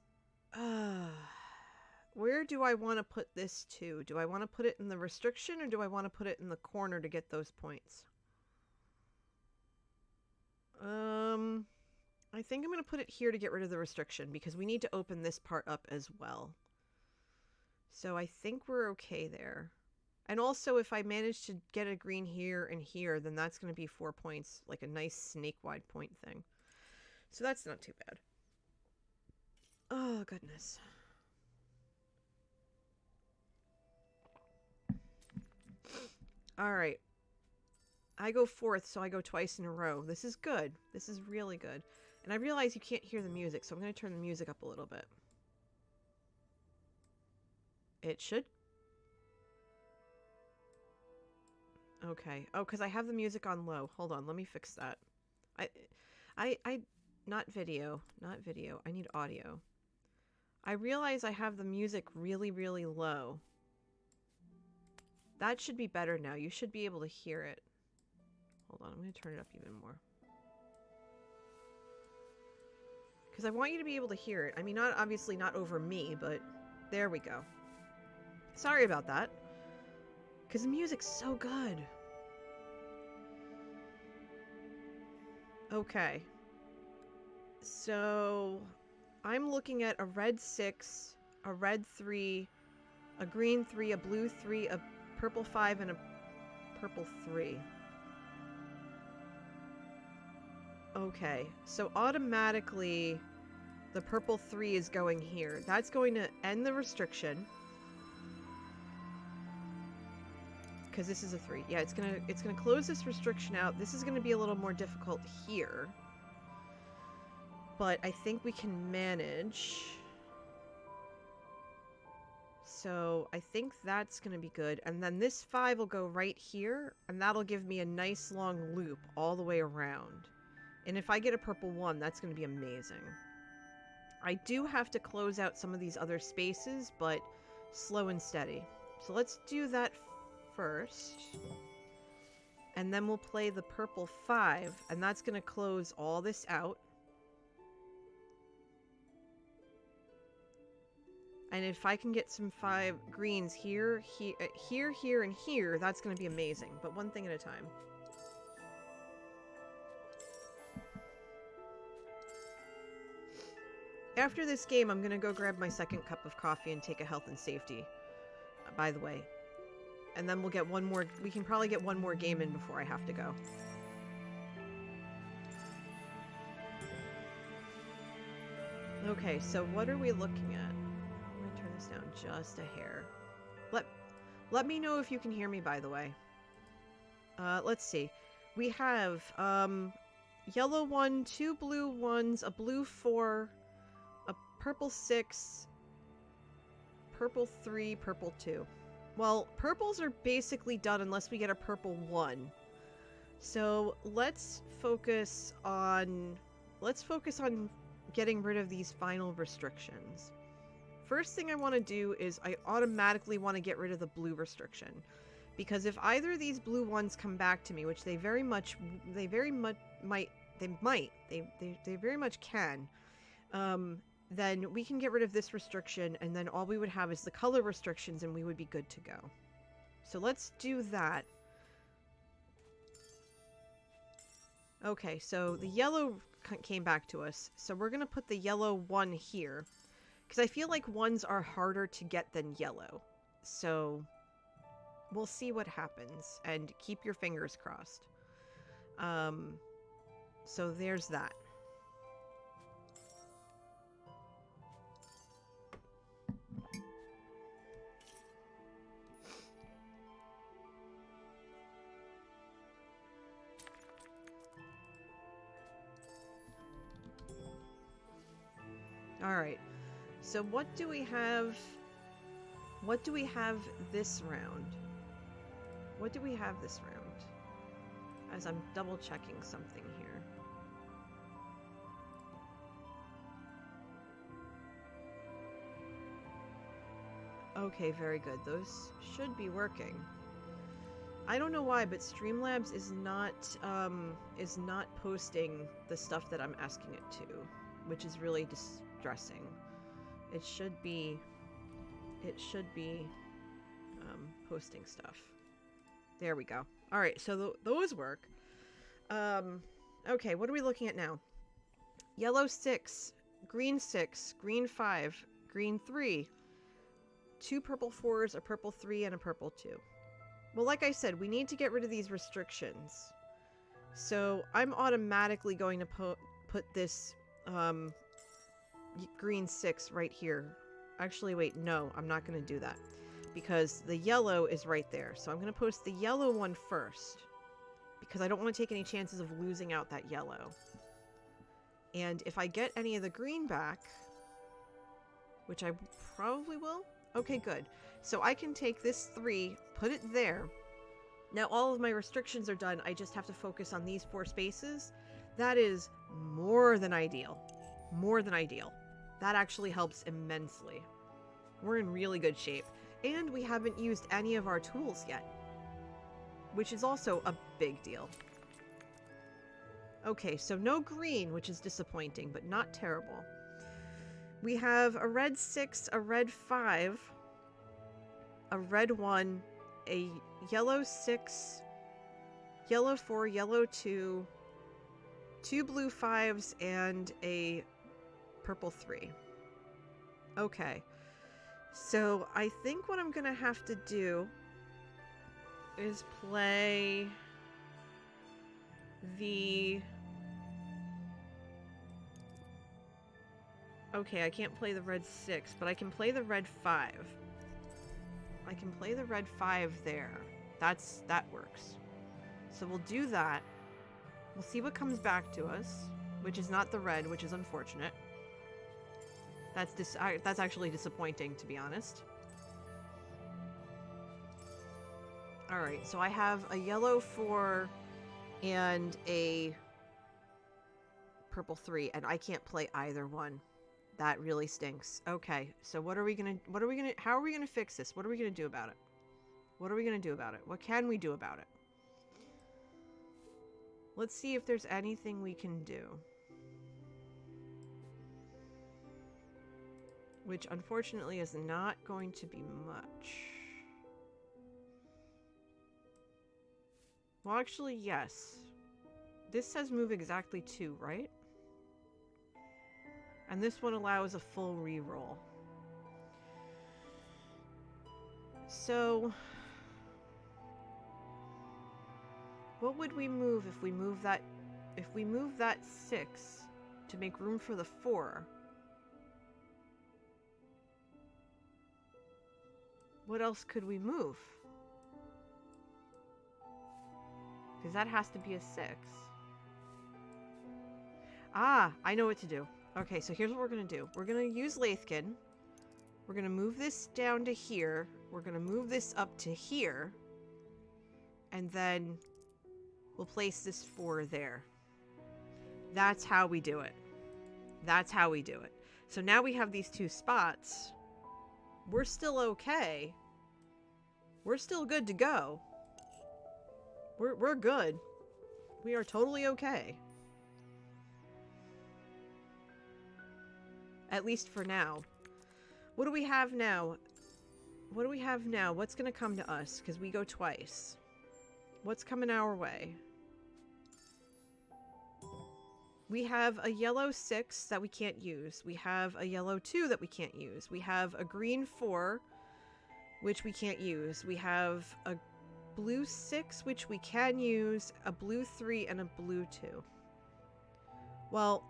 S2: where do I want to put this to? Do I want to put it in the restriction or do I want to put it in the corner to get those points? I think I'm going to put it here to get rid of the restriction because we need to open this part up as well. So I think we're okay there. And also if I manage to get a green here and here, then that's going to be 4 points, like a nice snake-wide point thing. So that's not too bad. Oh, goodness. All right. I go 4th, so I go twice in a row. This is good. This is really good. And I realize you can't hear the music, so I'm going to turn the music up a little bit. It should. Okay. Oh, because I have the music on low. Hold on, let me fix that. Not video. Not video. I need audio. I realize I have the music really, really low. That should be better now. You should be able to hear it. Hold on, I'm going to turn it up even more. Because I want you to be able to hear it. I mean, obviously not over me, but there we go. Sorry about that. Because the music's so good. Okay. So, I'm looking at a red 6, a red 3, a green 3, a blue 3, a purple 5, and a purple 3. Okay, so automatically the purple 3 is going here. That's going to end the restriction. Because this is a 3. Yeah, it's gonna close this restriction out. This is gonna be a little more difficult here. But I think we can manage. So I think that's gonna be good. And then this 5 will go right here, and that'll give me a nice long loop all the way around. And if I get a purple 1, that's gonna be amazing. I do have to close out some of these other spaces, but slow and steady. So let's do that first. And then we'll play the purple 5, and that's going to close all this out. And if I can get some 5 greens here, here, and here, that's going to be amazing. But one thing at a time. After this game, I'm going to go grab my second cup of coffee and take a health and safety, by the way. And then we'll get one more, we can probably get one more game in before I have to go. Okay, so what are we looking at? I'm going to turn this down just a hair. Let me know if you can hear me, by the way. Let's see. We have yellow 1, 2 blue 1s, a blue 4, a purple 6, purple 3, purple 2. Well, purples are basically done unless we get a purple 1. So let's focus on getting rid of these final restrictions. First thing I want to do is I automatically want to get rid of the blue restriction. Because if either of these blue 1s come back to me, which they very much can, then we can get rid of this restriction, and then all we would have is the color restrictions, and we would be good to go. So let's do that. Okay, so the yellow came back to us, so we're going to put the yellow 1 here. Because I feel like ones are harder to get than yellow. So we'll see what happens. And keep your fingers crossed. So there's that. All right. So what do we have? What do we have this round? What do we have this round? As I'm double checking something here. Okay, very good. Those should be working. I don't know why, but Streamlabs is not posting the stuff that I'm asking it to, which is really distressing. It should be posting stuff. There we go. All right, so those work. Okay, what are we looking at now? Yellow 6, green 5, green 3, 2 purple 4s, a purple 3, and a purple 2. Well, like I said, we need to get rid of these restrictions. So I'm automatically going to put this green 6 right here. Actually, wait, no, I'm not going to do that. Because the yellow is right there. So I'm going to post the yellow one first. Because I don't want to take any chances of losing out that yellow. And if I get any of the green back, which I probably will. Okay, good. So I can take this 3, put it there. Now all of my restrictions are done. I just have to focus on these 4 spaces. That is more than ideal. More than ideal. That actually helps immensely. We're in really good shape. And we haven't used any of our tools yet. Which is also a big deal. Okay, so no green, which is disappointing, but not terrible. We have a red 6, a red 5, a red 1, a yellow 6, yellow 4, yellow 2, 2 blue 5s, and a purple 3. Okay. So I think what I'm going to have to do is play the... Okay, I can't play the red 6, but I can play the red 5. I can play the red 5 there. That works. So we'll do that. We'll see what comes back to us, which is not the red, which is unfortunate. That's actually disappointing, to be honest. Alright, so I have a yellow 4 and a purple 3, and I can't play either one. That really stinks. Okay, so how are we gonna fix this? What are we gonna do about it? What are we gonna do about it? What can we do about it? Let's see if there's anything we can do. Which, unfortunately, is not going to be much. Well, actually, yes. This says move exactly 2, right? And this one allows a full reroll. So... what would we move if we move that... if we move that 6 to make room for the 4? What else could we move? Because that has to be a 6. Ah, I know what to do. Okay, so here's what we're going to do. We're going to use Lathkin. We're going to move this down to here. We're going to move this up to here. And then we'll place this 4 there. That's how we do it. That's how we do it. So now we have these 2 spots. We're still okay. We're still good to go. We're good. We are totally okay. At least for now. What do we have now? What do we have now? What's going to come to us? Because we go twice. What's coming our way? We have a yellow 6 that we can't use. We have a yellow 2 that we can't use. We have a green 4, which we can't use. We have a blue 6, which we can use, a blue 3, and a blue 2. Well,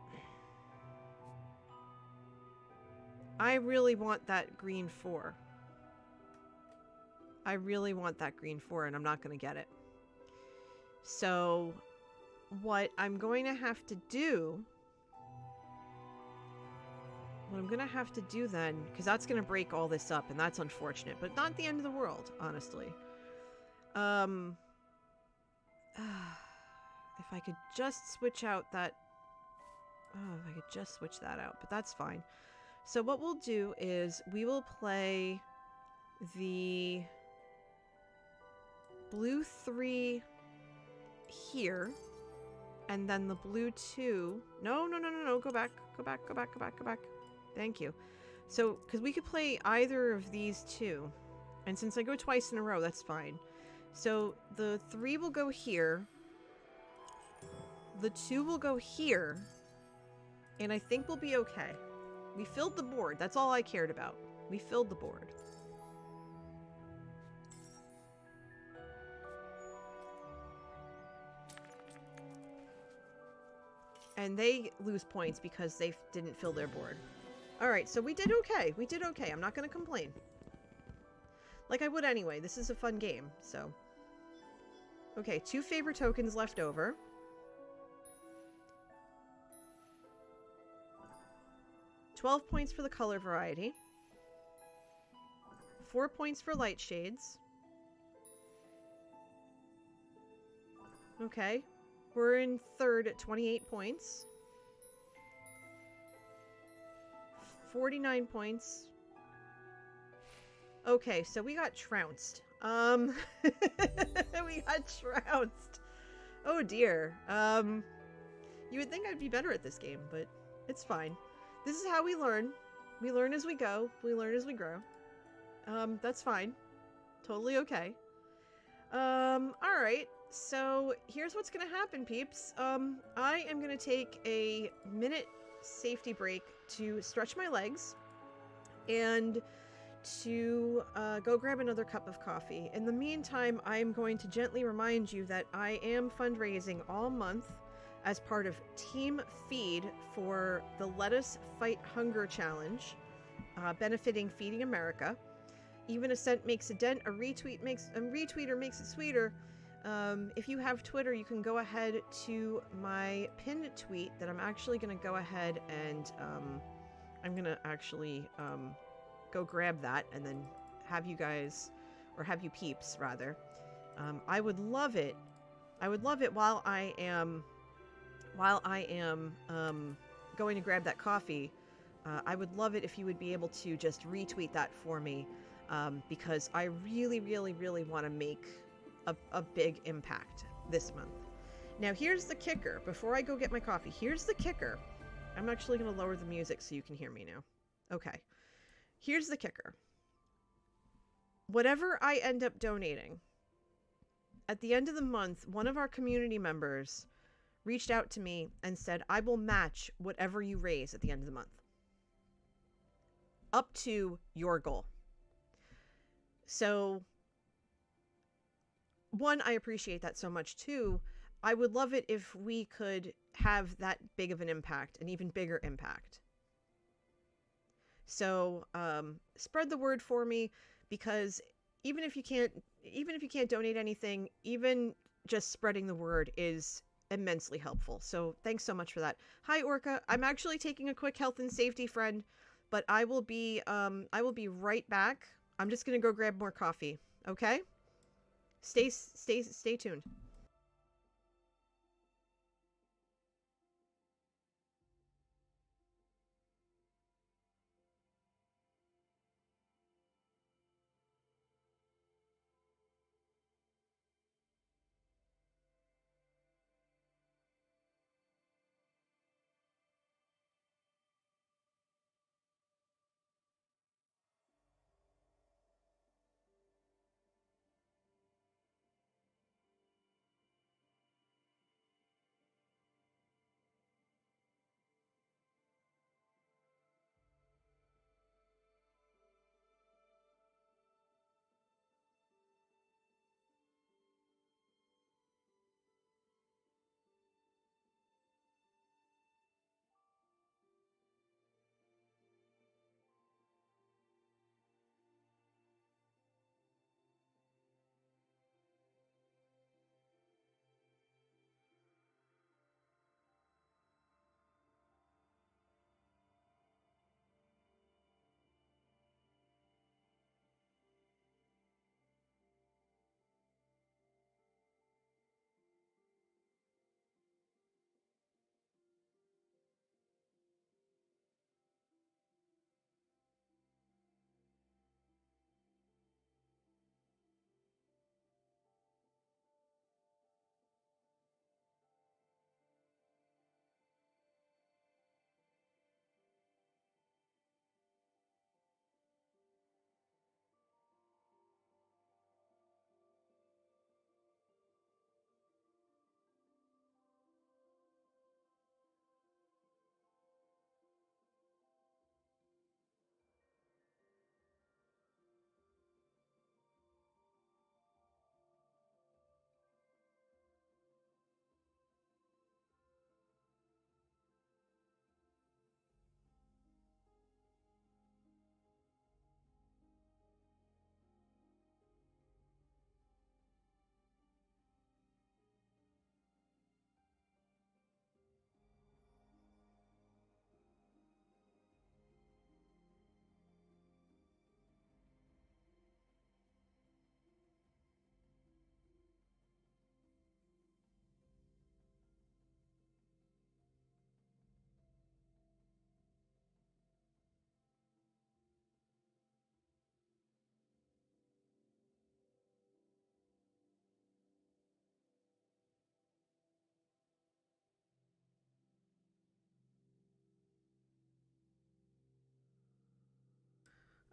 S2: I really want that green 4. I really want that green 4, and I'm not going to get it. So, what I'm going to have to do... What I'm going to have to do then, because that's going to break all this up, and that's unfortunate, but not the end of the world, honestly. If I could just switch out that... Oh, if I could just switch that out, but that's fine. So what we'll do is we will play the blue 3 here, and then the blue 2... No, go back. Thank you. So, because we could play either of these two, and since I go twice in a row, that's fine. So, the 3 will go here, the 2 will go here, and I think we'll be okay. We filled the board. That's all I cared about. We filled the board. And they lose points because they didn't fill their board. Alright, so we did okay. We did okay. I'm not going to complain. Like I would anyway. This is a fun game, so... Okay, 2 favor tokens left over. $12 points for the color variety. 4 points for light shades. Okay. We're in third at 28 points. 49 points. Okay, so we got trounced. We got trounced. Oh dear. You would think I'd be better at this game, but it's fine. This is how we learn. We learn as we go. We learn as we grow. That's fine. Totally okay. Alright. So, here's what's gonna happen, peeps. I am gonna take a minute safety break to stretch my legs and to go grab another cup of coffee. In the meantime, I'm going to gently remind you that I am fundraising all month as part of Team Feed for the Let Us Fight Hunger Challenge, benefiting Feeding America. Even a cent makes a dent, a retweeter makes it sweeter. If you have Twitter, you can go ahead to my pinned tweet that I'm actually going to go ahead and I'm going to actually go grab that and then have you guys, or have you peeps rather. I would love it. I would love it while I am going to grab that coffee. I would love it if you would be able to just retweet that for me, because I really, really, really want to make a big impact this month. Now here's the kicker. Before I go get my coffee, here's the kicker. I'm actually going to lower the music so you can hear me now. Okay. Here's the kicker. Whatever I end up donating, at the end of the month, one of our community members reached out to me and said, I will match whatever you raise at the end of the month. Up to your goal. So, one, I appreciate that so much. Two, I would love it if we could have that big of an impact, an even bigger impact. So, spread the word for me, because even if you can't donate anything, even just spreading the word is immensely helpful. So thanks so much for that. Hi, Orca. I'm actually taking a quick health and safety friend, but I will be right back. I'm just going to go grab more coffee. Okay? Stay tuned.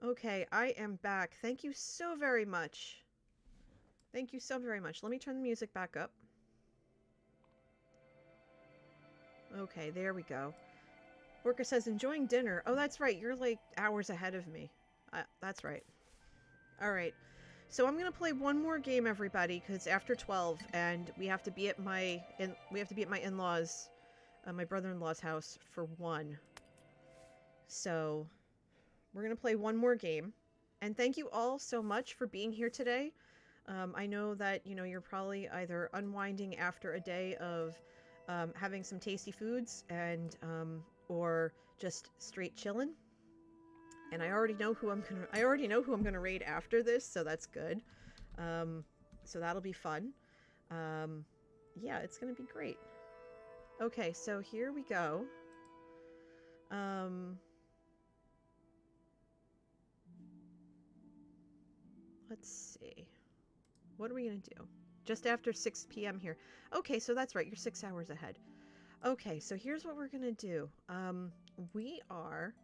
S2: Okay, I am back. Thank you so very much. Thank you so very much. Let me turn the music back up. Okay, there we go. Worker says, enjoying dinner. Oh, that's right. You're like hours ahead of me. That's right. All right. So I'm going to play one more game, everybody, because it's after 12, and we have to be at my in-laws, my brother-in-law's house for 1. So we're going to play one more game. And thank you all so much for being here today. I know that, you're probably either unwinding after a day of having some tasty foods and or just straight chilling. And I already know who I'm gonna raid after this, so that's good. So that'll be fun. Yeah, it's gonna be great. Okay, so here we go. Let's see. What are we gonna do? Just after 6 p.m. here. Okay, so that's right. You're 6 hours ahead. Okay, so here's what we're gonna do. We are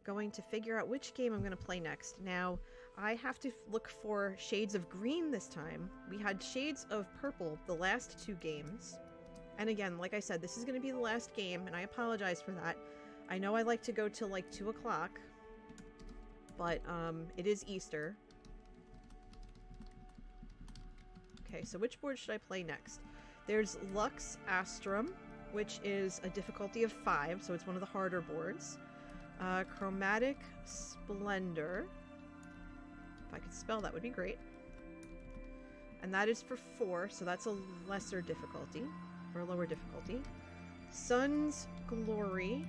S2: going to figure out which game I'm going to play next. Now, I have to look for shades of green this time. We had shades of purple the last 2 games. And again, like I said, this is going to be the last game, and I apologize for that. I know I like to go till like 2 o'clock, but it is Easter. Okay, so which board should I play next? There's Lux Astrum, which is a difficulty of 5, so it's one of the harder boards. Chromatic Splendor. If I could spell, that would be great. And that is for 4, so that's a lesser difficulty, or a lower difficulty. Sun's Glory,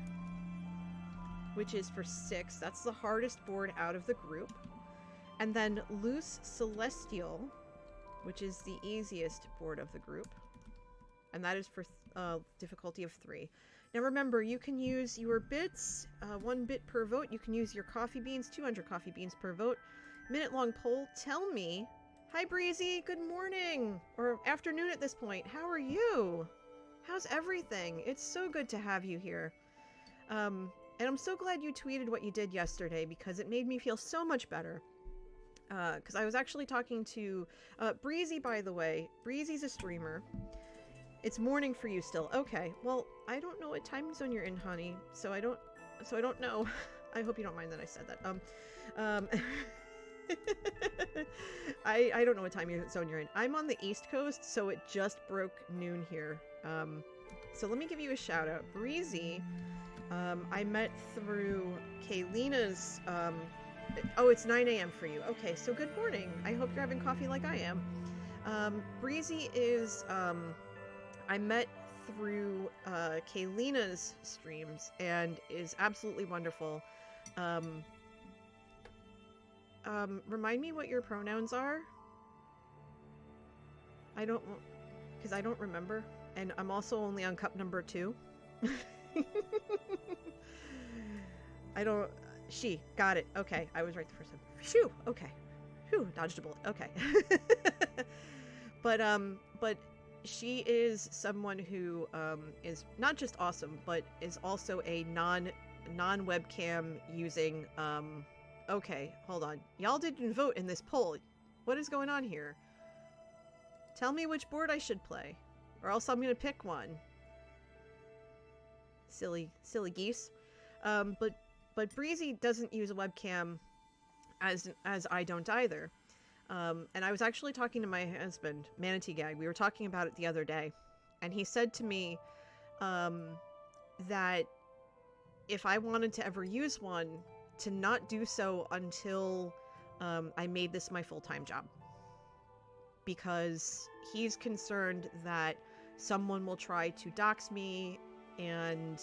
S2: which is for 6. That's the hardest board out of the group. And then Loose Celestial, which is the easiest board of the group. And that is for difficulty of 3. Now remember, you can use your bits, 1 bit per vote. You can use your coffee beans, 200 coffee beans per vote. Minute-long poll. Tell me. Hi, Breezy. Good morning. Or afternoon at this point. How are you? How's everything? It's so good to have you here. And I'm so glad you tweeted what you did yesterday, because it made me feel so much better. Because I was actually talking to Breezy, by the way. Breezy's a streamer. It's morning for you still. Okay. Well, I don't know what time zone you're in, honey. So I don't know. I hope you don't mind that I said that. I don't know what time zone you're in. I'm on the East Coast, so it just broke noon here. So let me give you a shout out. Breezy, I met through Kaylina's, oh, it's 9 a.m. for you. Okay, so good morning. I hope you're having coffee like I am. Breezy is, I met through Kaylina's streams and is absolutely wonderful. Remind me what your pronouns are? Because I don't remember. And I'm also only on cup number 2. She, got it. Okay, I was right the first time. Phew, okay. Phew, dodged a bullet. Okay. But she is someone who is not just awesome, but is also a non-webcam using. Okay, hold on. Y'all didn't vote in this poll. What is going on here? Tell me which board I should play, or else I'm gonna pick one. Silly geese. But Breezy doesn't use a webcam, as I don't either. And I was actually talking to my husband, Manatee Gag. We were talking about it the other day, and he said to me that if I wanted to ever use one, to not do so until I made this my full-time job. Because he's concerned that someone will try to dox me, and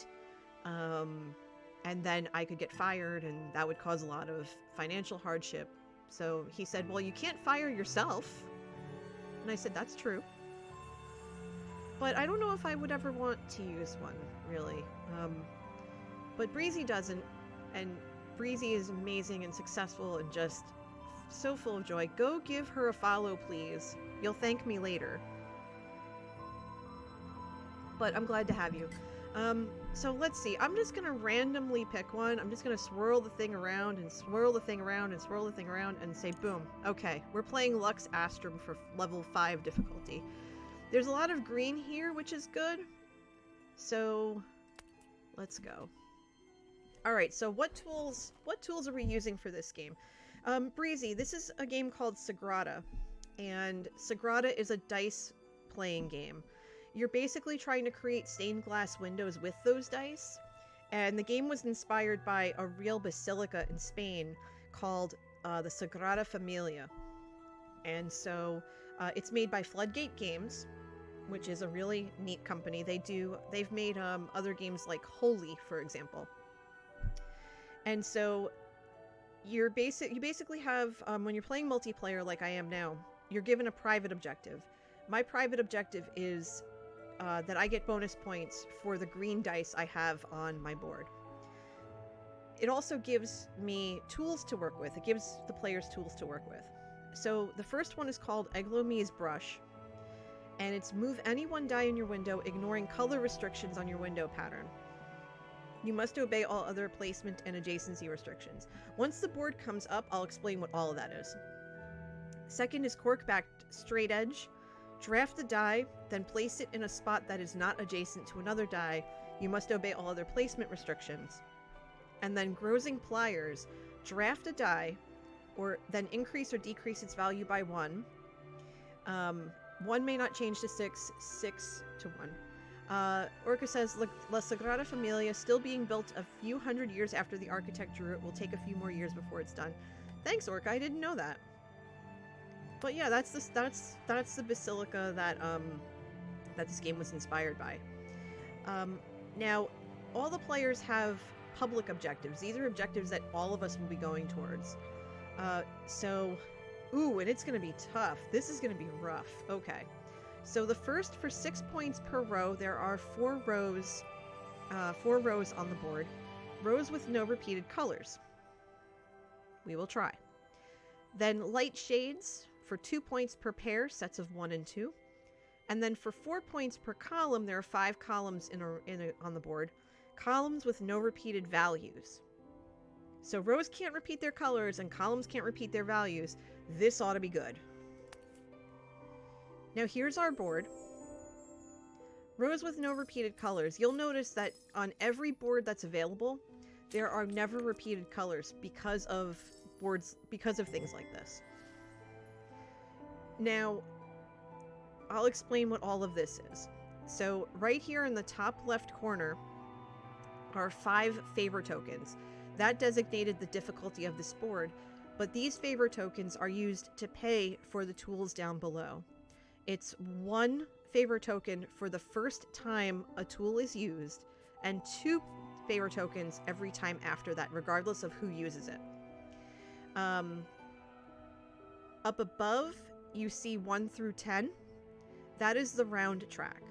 S2: then I could get fired, and that would cause a lot of financial hardship. So he said, well, you can't fire yourself. And I said, that's true. But I don't know if I would ever want to use one, really. But Breezy doesn't, and Breezy is amazing and successful and just so full of joy. Go give her a follow, please. You'll thank me later. But I'm glad to have you. So let's see. I'm just gonna randomly pick one. I'm just gonna swirl the thing around and swirl the thing around and swirl the thing around and say boom. Okay, we're playing Lux Astrum for level 5 difficulty. There's a lot of green here, which is good. So let's go. Alright, so what tools are we using for this game? Breezy, this is a game called Sagrada. And Sagrada is a dice playing game. You're basically trying to create stained glass windows with those dice. And the game was inspired by a real basilica in Spain called the Sagrada Familia. And so it's made by Floodgate Games, which is a really neat company. They've made other games like Holy, for example. And so you basically have, when you're playing multiplayer like I am now, you're given a private objective. My private objective is that I get bonus points for the green dice I have on my board. It also gives me tools to work with. It gives the players tools to work with. So the first one is called Eglomi's Brush, and it's move any one die in your window, ignoring color restrictions on your window pattern. You must obey all other placement and adjacency restrictions. Once the board comes up, I'll explain what all of that is. Second is cork-backed straight edge. Draft the die, then place it in a spot that is not adjacent to another die. You must obey all other placement restrictions. And then grozing pliers. Draft a die, or then increase or decrease its value by 1. 1 may not change to 6, 6 to 1. Orca says, La Sagrada Familia, still being built a few hundred years after the architect drew it, will take a few more years before it's done. Thanks, Orca, I didn't know that. But yeah, that's the basilica that this game was inspired by. Now, all the players have public objectives. These are objectives that all of us will be going towards. Ooh, and it's gonna be tough. This is gonna be rough. Okay. So the first, for 6 points per row, there are 4 rows on the board. Rows with no repeated colors. We will try. Then light shades for 2 points per pair, sets of 1 and 2. And then for 4 points per column, there are 5 columns on the board. Columns with no repeated values. So rows can't repeat their colors and columns can't repeat their values. This ought to be good. Now here's our board. Rows with no repeated colors. You'll notice that on every board that's available, there are never repeated colors because of things like this. Now, I'll explain what all of this is. So right here in the top left corner are 5 favor tokens. That designated the difficulty of this board, but these favor tokens are used to pay for the tools down below. It's 1 favor token for the first time a tool is used, and 2 favor tokens every time after that, regardless of who uses it. Up above, you see 1 through 10. That is the round track.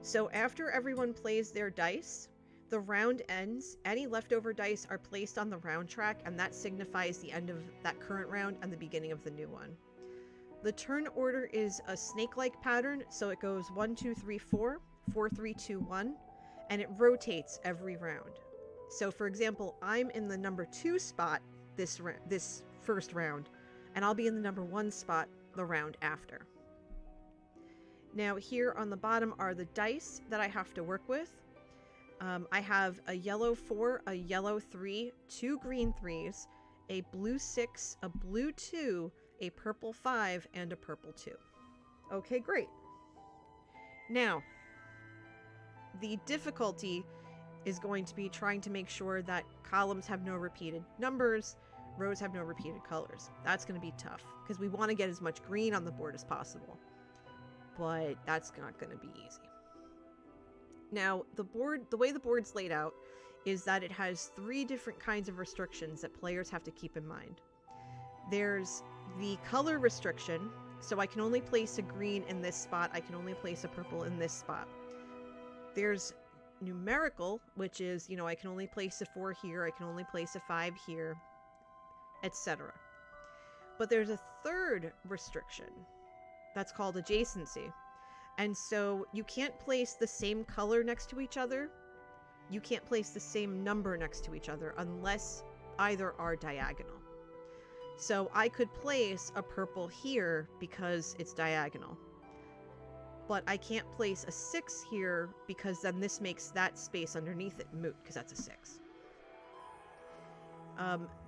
S2: So after everyone plays their dice, the round ends. Any leftover dice are placed on the round track, and that signifies the end of that current round and the beginning of the new one. The turn order is a snake-like pattern, so it goes 1, 2, 3, 4, 4, 3, 2, 1, and it rotates every round. So for example, I'm in the number 2 spot this first round, and I'll be in the number 1 spot the round after. Now here on the bottom are the dice that I have to work with. I have a yellow 4, a yellow 3, 2 green 3s, a blue 6, a blue 2, a purple 5, and a purple 2. Okay, great. Now, the difficulty is going to be trying to make sure that columns have no repeated numbers, rows have no repeated colors. That's going to be tough, because we want to get as much green on the board as possible. But that's not going to be easy. Now, the way the board's laid out is that it has 3 different kinds of restrictions that players have to keep in mind. There's the color restriction, so I can only place a green in this spot, I can only place a purple in this spot. There's numerical, which is, I can only place a 4 here, I can only place a 5 here, etc. But there's a third restriction that's called adjacency. And so you can't place the same color next to each other you can't place the same number next to each other unless either are diagonal. So I could place a purple here because it's diagonal. But I can't place a 6 here because then this makes that space underneath it moot because that's a 6.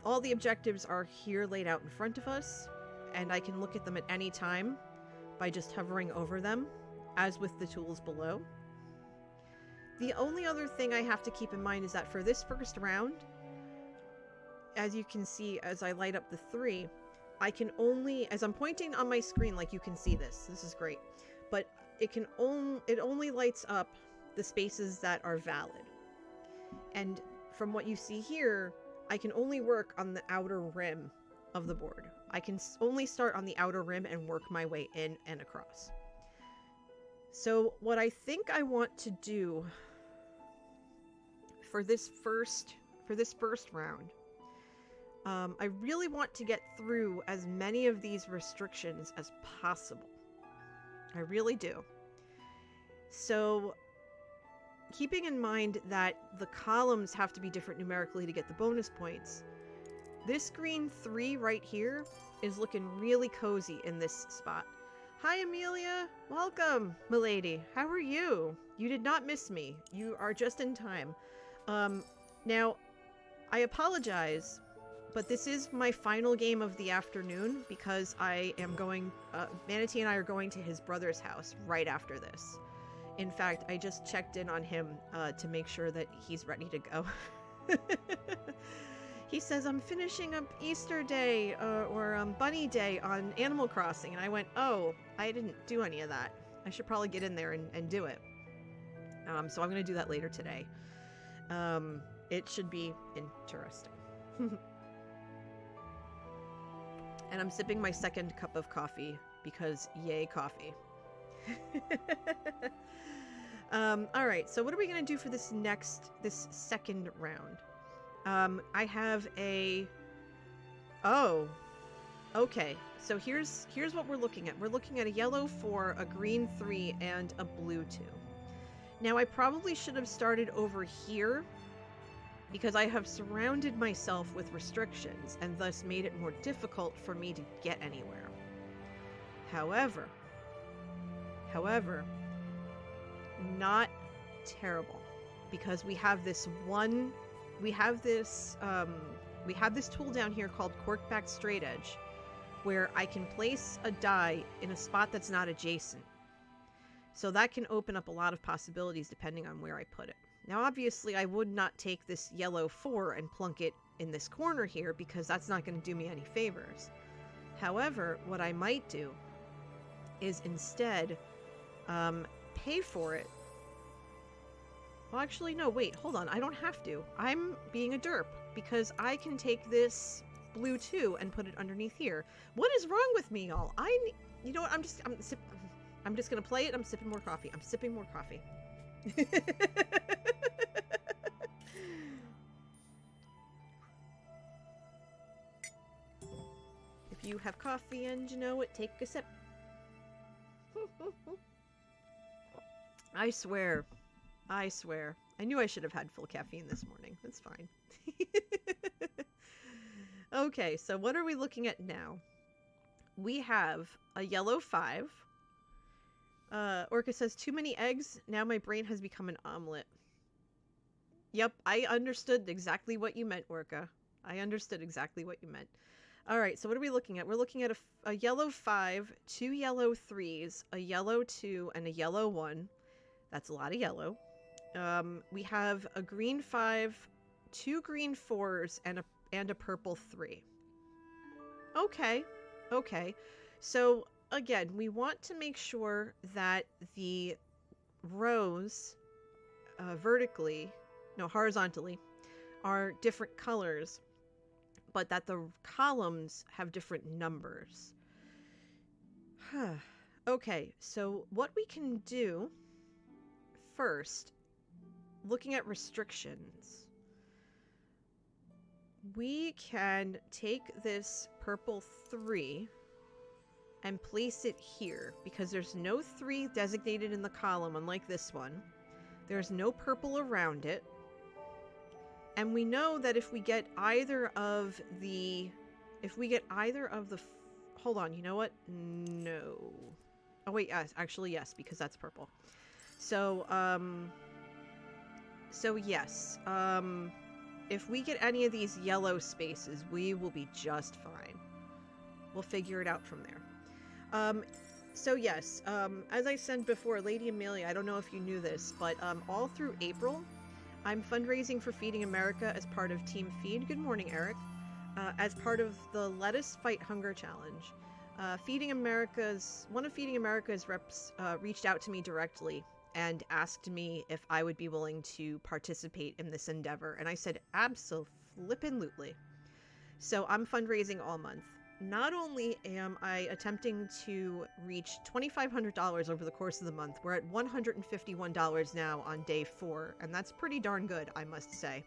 S2: All the objectives are here laid out in front of us, and I can look at them at any time by just hovering over them, as with the tools below. The only other thing I have to keep in mind is that for this first round, as you can see as I light up the 3, I can only, as I'm pointing on my screen, like you can see this is great, but it only lights up the spaces that are valid. And from what you see here, I can only work on the outer rim of the board. I can only start on the outer rim and work my way in and across. So what I think I want to do for this first round, I really want to get through as many of these restrictions as possible. I really do. So, keeping in mind that the columns have to be different numerically to get the bonus points, this green 3 right here is looking really cozy in this spot. Hi, Amelia. Welcome, milady. How are you? You did not miss me. You are just in time. Now, I apologize, but this is my final game of the afternoon because I am going, Manatee and I are going to his brother's house right after this. In fact, I just checked in on him to make sure that he's ready to go. He says, I'm finishing up Easter Day or Bunny Day on Animal Crossing. And I went, oh, I didn't do any of that. I should probably get in there and do it. So I'm going to do that later today. It should be interesting. And I'm sipping my second cup of coffee because yay coffee. All right, so what are we going to do for this second round? I have okay. So here's what we're looking at. We're looking at a yellow 4, a green 3, and a blue 2. Now, I probably should have started over here because I have surrounded myself with restrictions and thus made it more difficult for me to get anywhere. However, not terrible, because we have this tool down here called Corkback Straight Edge, where I can place a die in a spot that's not adjacent. So that can open up a lot of possibilities depending on where I put it. Now, obviously, I would not take this yellow 4 and plunk it in this corner here because that's not going to do me any favors. However, what I might do is instead pay for it. Well, actually, no, wait, hold on. I don't have to. I'm being a derp because I can take this blue 2 and put it underneath here. What is wrong with me, y'all? You know what? I'm just going to play it. I'm sipping more coffee. If you have coffee and you know it, take a sip. I swear. I knew I should have had full caffeine this morning. That's fine. Okay, so what are we looking at now? We have a yellow 5. Orca says, too many eggs. Now my brain has become an omelet. Yep, I understood exactly what you meant, Orca. I understood exactly what you meant. All right, so what are we looking at? We're looking at a yellow 5, 2 yellow 3s, a yellow 2, and a yellow 1. That's a lot of yellow. We have a green 5, 2 green 4s, and a purple 3. Okay. So, again, we want to make sure that the rows horizontally are different colors, but that the columns have different numbers. Okay, so what we can do first, looking at restrictions, we can take this purple 3 and place it here, because there's no 3 designated in the column, unlike this one. There's no purple around it, And we know that if we get either of the, hold on, you know what? No. Oh wait, yes, actually yes, because that's purple. So, yes, if we get any of these yellow spaces, we will be just fine. We'll figure it out from there. So yes, as I said before, Lady Amelia, I don't know if you knew this, but all through April, I'm fundraising for Feeding America as part of Team Feed. Good morning, Eric. As part of the Let Us Fight Hunger Challenge. One of Feeding America's reps reached out to me directly and asked me if I would be willing to participate in this endeavor. And I said, abso-flippin'-lutely. So I'm fundraising all month. Not only am I attempting to reach $2,500 over the course of the month, we're at $151 now on day 4, and that's pretty darn good, I must say.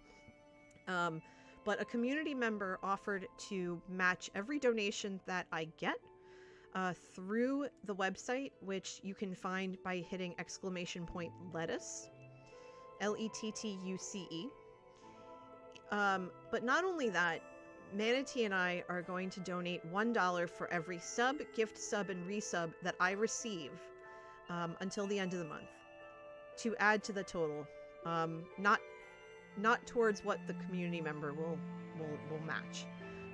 S2: But a community member offered to match every donation that I get through the website, which you can find by hitting !lettuce, Lettuce. But not only that, Manatee and I are going to donate $1 for every sub, gift sub, and resub that I receive until the end of the month to add to the total. Not towards what the community member will match,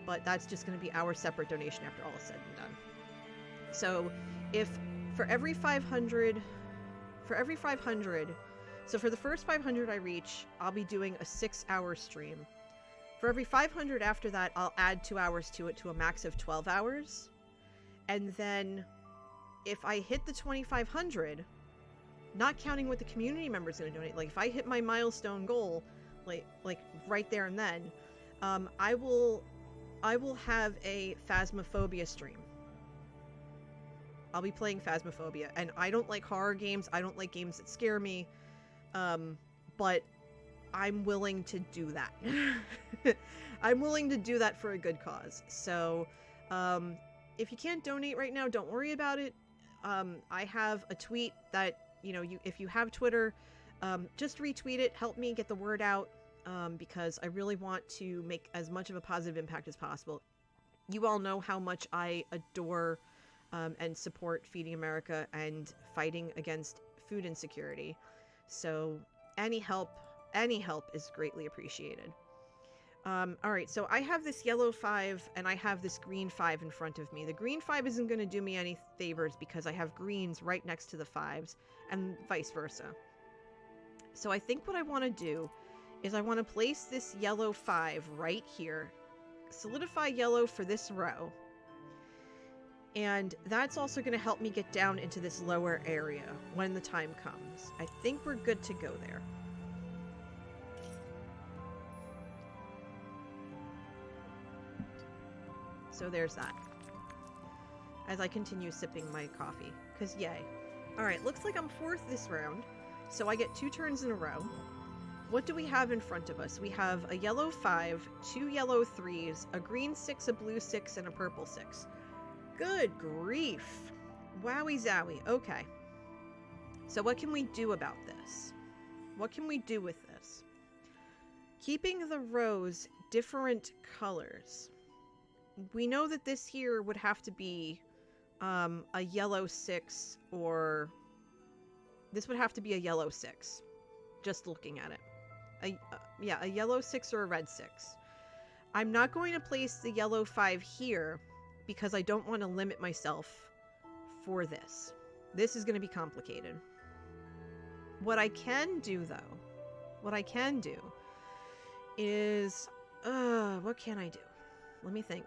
S2: but that's just going to be our separate donation after all is said and done. So if for every 500, so for the first 500 I reach, I'll be doing a 6-hour stream. For every 500 after that, I'll add 2 hours to it to a max of 12 hours. And then if I hit the 2,500, not counting what the community member is going to donate, like if I hit my milestone goal, like right there and then, I will have a Phasmophobia stream. I'll be playing Phasmophobia, and I don't like horror games. I don't like games that scare me, but I'm willing to do that. I'm willing to do that for a good cause. So, if you can't donate right now, don't worry about it. I have a tweet that, if you have Twitter, just retweet it. Help me get the word out, because I really want to make as much of a positive impact as possible. You all know how much I adore and support Feeding America and fighting against food insecurity. So any help is greatly appreciated. All right, so I have this yellow 5 and I have this green 5 in front of me. The green 5 isn't going to do me any favors because I have greens right next to the 5s and vice versa. So I think what I want to do is I want to place this yellow 5 right here, solidify yellow for this row, and that's also going to help me get down into this lower area when the time comes. I think we're good to go there. So there's that. As I continue sipping my coffee, because yay. Alright, looks like I'm 4th this round, so I get 2 turns in a row. What do we have in front of us? We have a yellow 5, 2 yellow 3s, a green 6, a blue 6, and a purple 6. Good grief. Wowie zowie. Okay. So what can we do about this? What can we do with this? Keeping the rows different colors. We know that this here would have to be a yellow 6, or this would have to be a yellow 6, just looking at it. A yellow 6 or a red 6. I'm not going to place the yellow 5 here because I don't want to limit myself for this. This is going to be complicated. What I can do, though, is, what can I do? Let me think.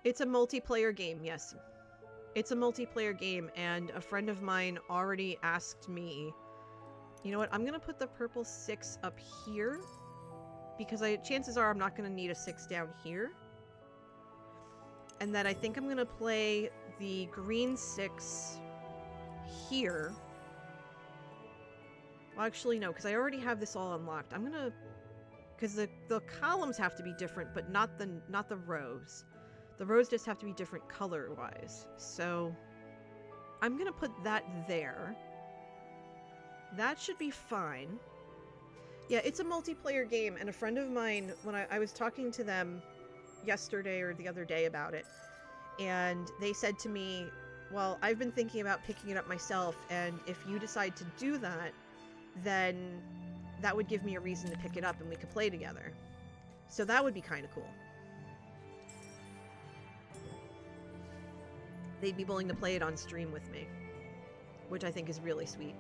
S2: It's a multiplayer game, yes. It's a multiplayer game, and a friend of mine already asked me, you know what, I'm going to put the purple 6 up here, because chances are I'm not going to need a 6 down here. And then I think I'm going to play the green 6 here. Well, actually, no, because I already have this all unlocked. I'm going to... Because the columns have to be different, but not the rows. The rows just have to be different color-wise. So I'm going to put that there. That should be fine. Yeah, it's a multiplayer game, and a friend of mine, when I was talking to them yesterday or the other day about it, and they said to me, well, I've been thinking about picking it up myself, and if you decide to do that, then that would give me a reason to pick it up and we could play together. So that would be kind of cool. They'd be willing to play it on stream with me, which I think is really sweet.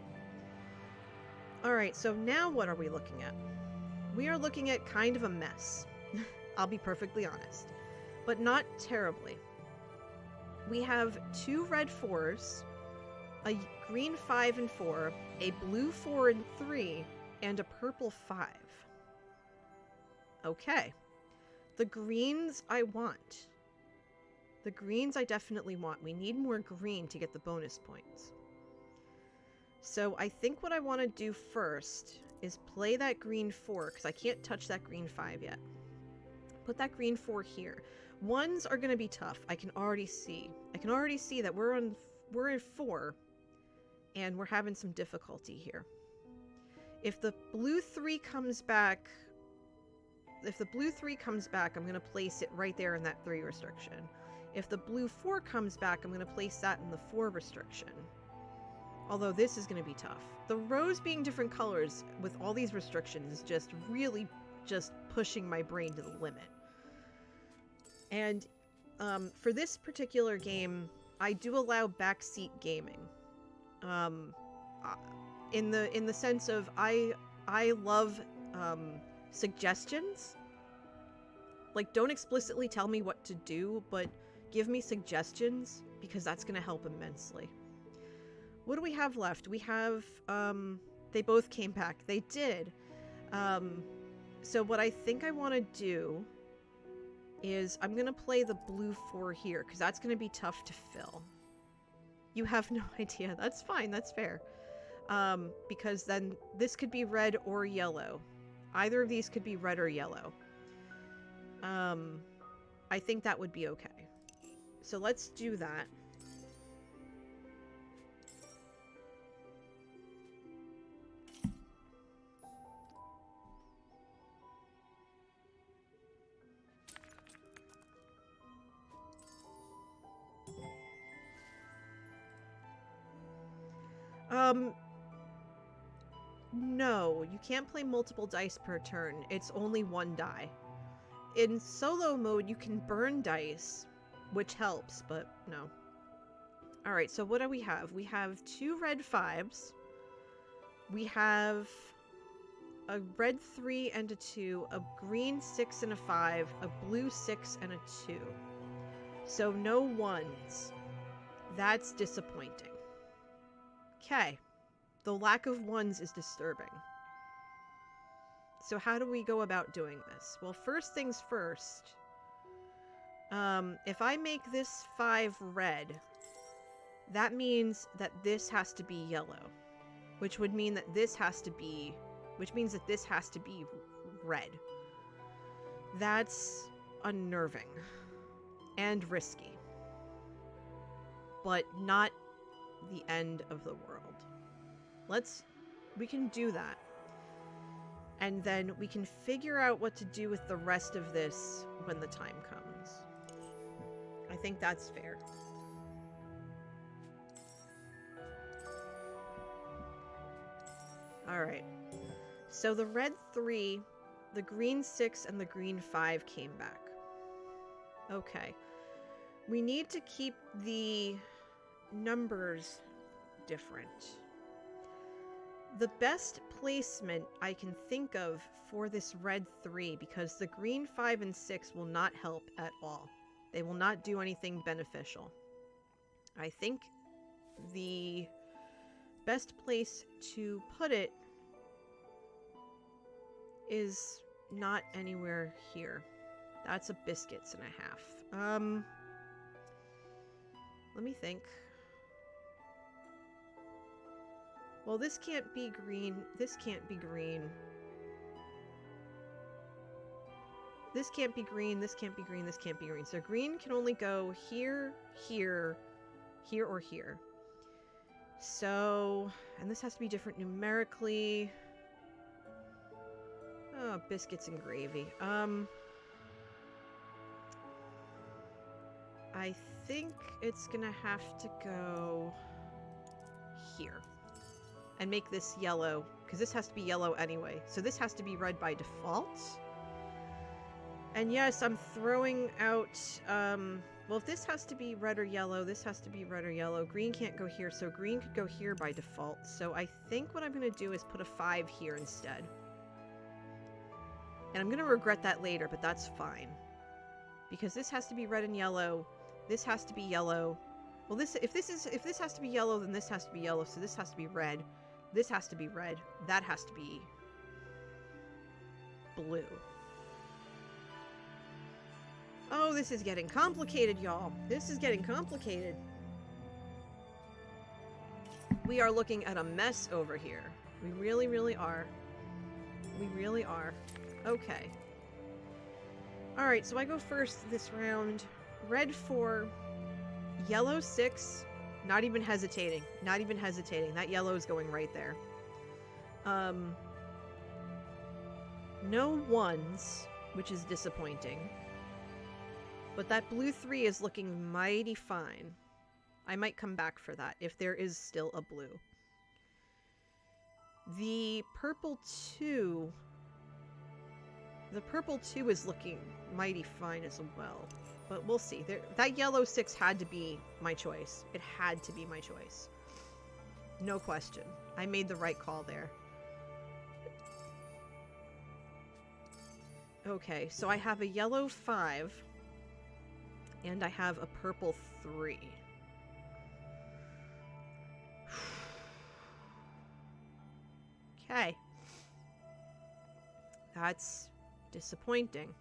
S2: Alright, so now what are we looking at? We are looking at kind of a mess. I'll be perfectly honest. But not terribly. We have 2 red 4s, a green 5 and 4, a blue 4 and 3, and a purple 5. Okay. The greens I want. The greens I definitely want. We need more green to get the bonus points. So I think what I want to do first is play that green 4, because I can't touch that green 5 yet. Put that green 4 here. 1s are going to be tough. I can already see. I can already see that we're in 4, and we're having some difficulty here. If the blue 3 comes back, I'm going to place it right there in that 3 restriction. If the blue 4 comes back, I'm going to place that in the 4 restriction. Although this is going to be tough. The rows being different colors with all these restrictions is just really just pushing my brain to the limit. And for this particular game, I do allow backseat gaming. In the sense of I love suggestions. Like, don't explicitly tell me what to do, but give me suggestions, because that's going to help immensely. What do we have left? We have, they both came back. They did. So what I think I want to do is I'm going to play the blue 4 here, because that's going to be tough to fill. You have no idea. That's fine. That's fair. Because then this could be red or yellow. Either of these could be red or yellow. I think that would be okay. So let's do that. No, you can't play multiple dice per turn. It's only 1 die. In solo mode, you can burn dice, which helps, but no. Alright, so what do we have? We have 2 red 5s. We have a red 3 and a 2, a green 6 and a 5, a blue 6 and a 2. So no 1s. That's disappointing. Okay. The lack of 1s is disturbing. So how do we go about doing this? Well, first things first. If I make this 5 red, that means that this has to be yellow. Which would mean that this has to be... Which means that this has to be red. That's unnerving. And risky. But not the end of the world. We can do that. And then we can figure out what to do with the rest of this when the time comes. I think that's fair. Alright. So the red 3, the green 6, and the green 5 came back. Okay. We need to keep the numbers different. The best placement I can think of for this red 3, because the green 5 and 6 will not help at all. They will not do anything beneficial. I think the best place to put it is not anywhere here. That's a biscuits and a half. Let me think. Well, this can't be green. This can't be green. This can't be green. This can't be green. This can't be green. So green can only go here, here, here, or here. So, and this has to be different numerically. Oh, biscuits and gravy. I think it's gonna have to go here. And make this yellow, because this has to be yellow anyway. So this has to be red by default. And yes, I'm throwing out, well, if this has to be red or yellow, this has to be red or yellow. Green can't go here, so green could go here by default. So I think what I'm going to do is put a 5 here instead. And I'm going to regret that later, but that's fine. Because this has to be red and yellow. This has to be yellow. Well, if this has to be yellow, then this has to be yellow, so this has to be red. This has to be red. That has to be blue. Oh, this is getting complicated, y'all. This is getting complicated. We are looking at a mess over here. We really, really are. We really are. Okay. Alright, so I go first this round. Red 4, yellow 6, not even hesitating. Not even hesitating. That yellow is going right there. No 1s, which is disappointing. But that blue 3 is looking mighty fine. I might come back for that, if there is still a blue. The purple 2... The purple 2 is looking mighty fine as well. But we'll see. That yellow 6 had to be my choice. It had to be my choice. No question. I made the right call there. Okay, so I have a yellow 5. And I have a purple 3. Okay. That's disappointing.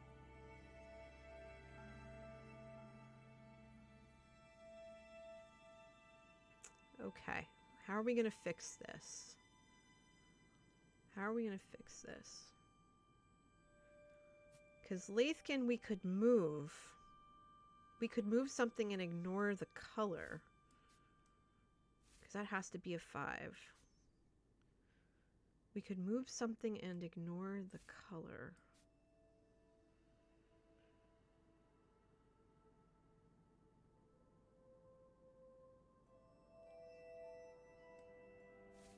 S2: Okay. How are we going to fix this? How are we going to fix this? Because Lathkin we could move. We could move something and ignore the color. Because that has to be a 5. We could move something and ignore the color.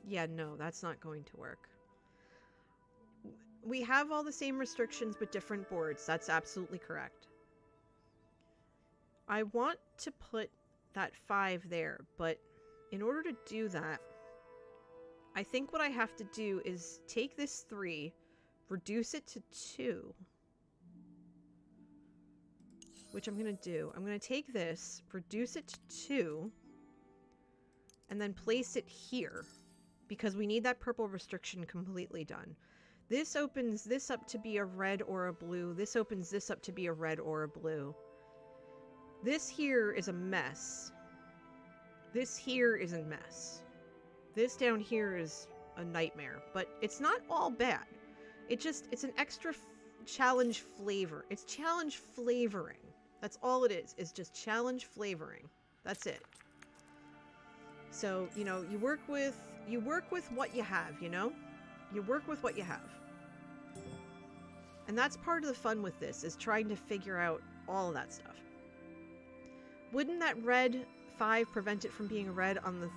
S2: Yeah, no, that's not going to work. We have all the same restrictions but different boards. That's absolutely correct. I want to put that 5 there, but in order to do that, I think what I have to do is take this 3, reduce it to 2, which I'm going to do. I'm going to take this, reduce it to 2, and then place it here, because we need that purple restriction completely done. This opens this up to be a red or a blue. This opens this up to be a red or a blue. This here is a mess. This here is a mess. This down here is a nightmare, but it's not all bad. It's an extra challenge flavor. It's challenge flavoring. That's all it is just challenge flavoring. That's it. So, you know, you work with what you have, you know? You work with what you have. And that's part of the fun with this, is trying to figure out all of that stuff. Wouldn't that red 5 prevent it from being red on the...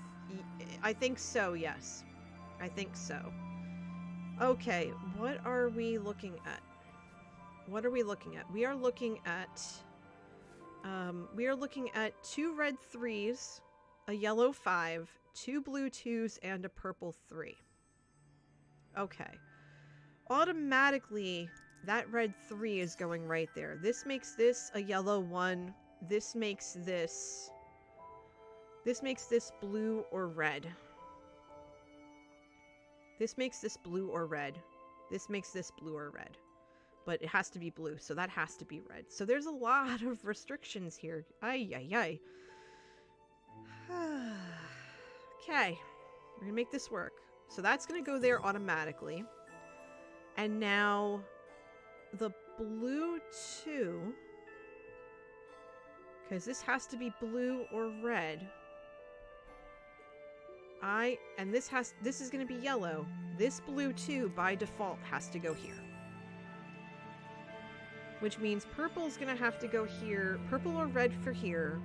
S2: I think so, yes. I think so. Okay, what are we looking at? What are we looking at? We are looking at 2 red 3s, a yellow 5, 2 blue 2s, and a purple 3. Okay. Automatically, that red 3 is going right there. This makes this a yellow 1. This makes this blue or red. This makes this blue or red. This makes this blue or red. But it has to be blue, so that has to be red. So there's a lot of restrictions here. Ay, ay, ay. Okay. We're gonna make this work. So that's gonna go there automatically. And now the blue 2, because this has to be blue or red. And this is going to be yellow. This blue too, by default, has to go here. Which means purple's going to have to go here. Purple or red for here.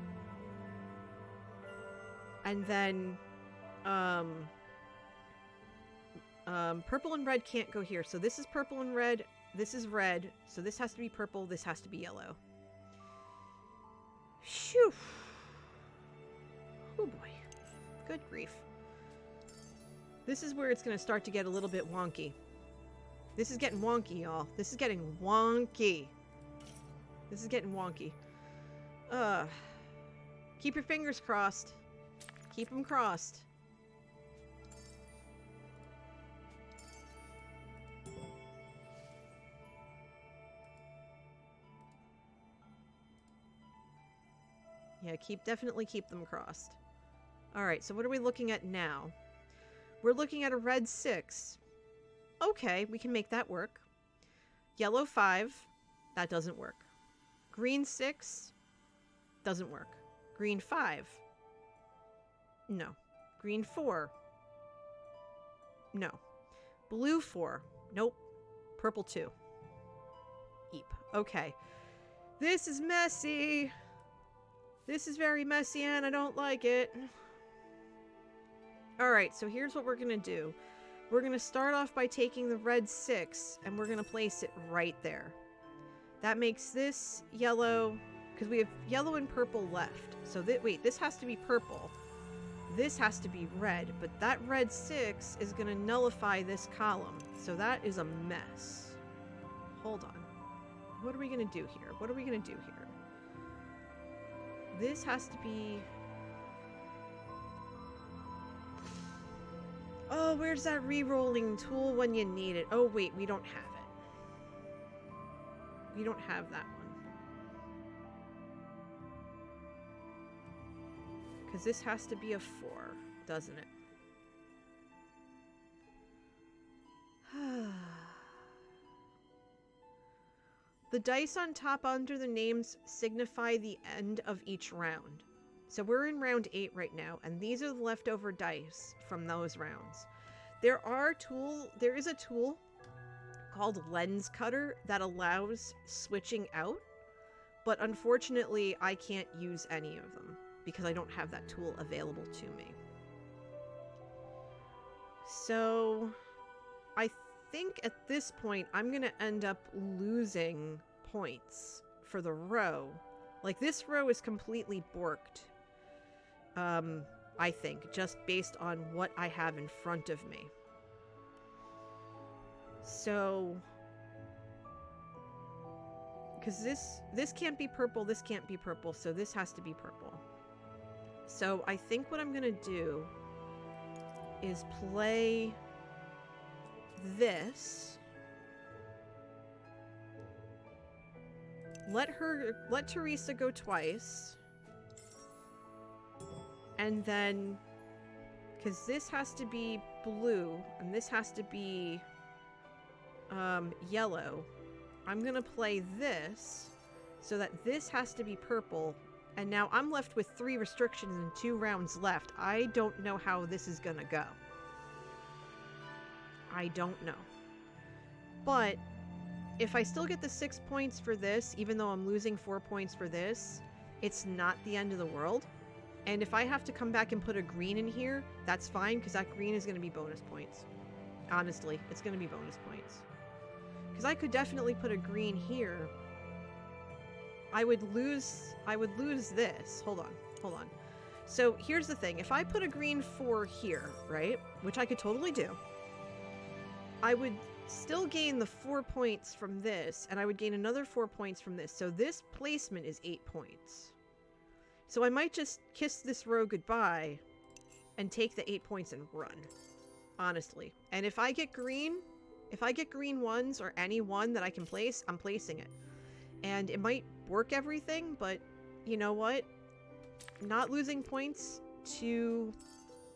S2: And then, purple and red can't go here. So this is purple and red. This is red. So this has to be purple. This has to be yellow. Phew. Oh boy. Good grief. This is where it's going to start to get a little bit wonky. This is getting wonky, y'all. This is getting wonky. This is getting wonky. Keep your fingers crossed. Keep them crossed. Yeah, definitely keep them crossed. Alright, so what are we looking at now? We're looking at a red 6. Okay, we can make that work. Yellow 5. That doesn't work. Green 6. Doesn't work. Green 5. No. Green 4. No. Blue 4. Nope. Purple 2. Eep. Okay. This is messy. This is very messy and I don't like it. Alright, so here's what we're going to do. We're going to start off by taking the red 6 and we're going to place it right there. That makes this yellow, because we have yellow and purple left. So wait, this has to be purple. This has to be red, but that red 6 is going to nullify this column. So that is a mess. Hold on. What are we going to do here? What are we going to do here? This has to be... Oh, where's that re-rolling tool when you need it? Oh, wait, we don't have it. We don't have that one. Because this has to be a 4, doesn't it? The dice on top under the names signify the end of each round. So we're in round 8 right now, and these are the leftover dice from those rounds. There is a tool called Lens Cutter that allows switching out, but unfortunately I can't use any of them because I don't have that tool available to me. So I think at this point I'm going to end up losing points for the row. Like, this row is completely borked. I think, just based on what I have in front of me. So, because this can't be purple, this can't be purple, so this has to be purple. So I think what I'm gonna do is play this. Let Teresa go twice. And then, because this has to be blue, and this has to be yellow, I'm going to play this, so that this has to be purple, and now I'm left with 3 restrictions and 2 rounds left. I don't know how this is going to go. I don't know. But, if I still get the 6 points for this, even though I'm losing 4 points for this, it's not the end of the world. And if I have to come back and put a green in here, that's fine, because that green is going to be bonus points. Honestly, it's going to be bonus points. Because I could definitely put a green here. I would lose this. Hold on. So here's the thing. If I put a green 4 here, right, which I could totally do, I would still gain the 4 points from this, and I would gain another 4 points from this. So this placement is 8 points. So I might just kiss this row goodbye and take the 8 points and run. Honestly. And if I get green ones or any one that I can place, I'm placing it. And it might work everything, but you know what? Not losing points to...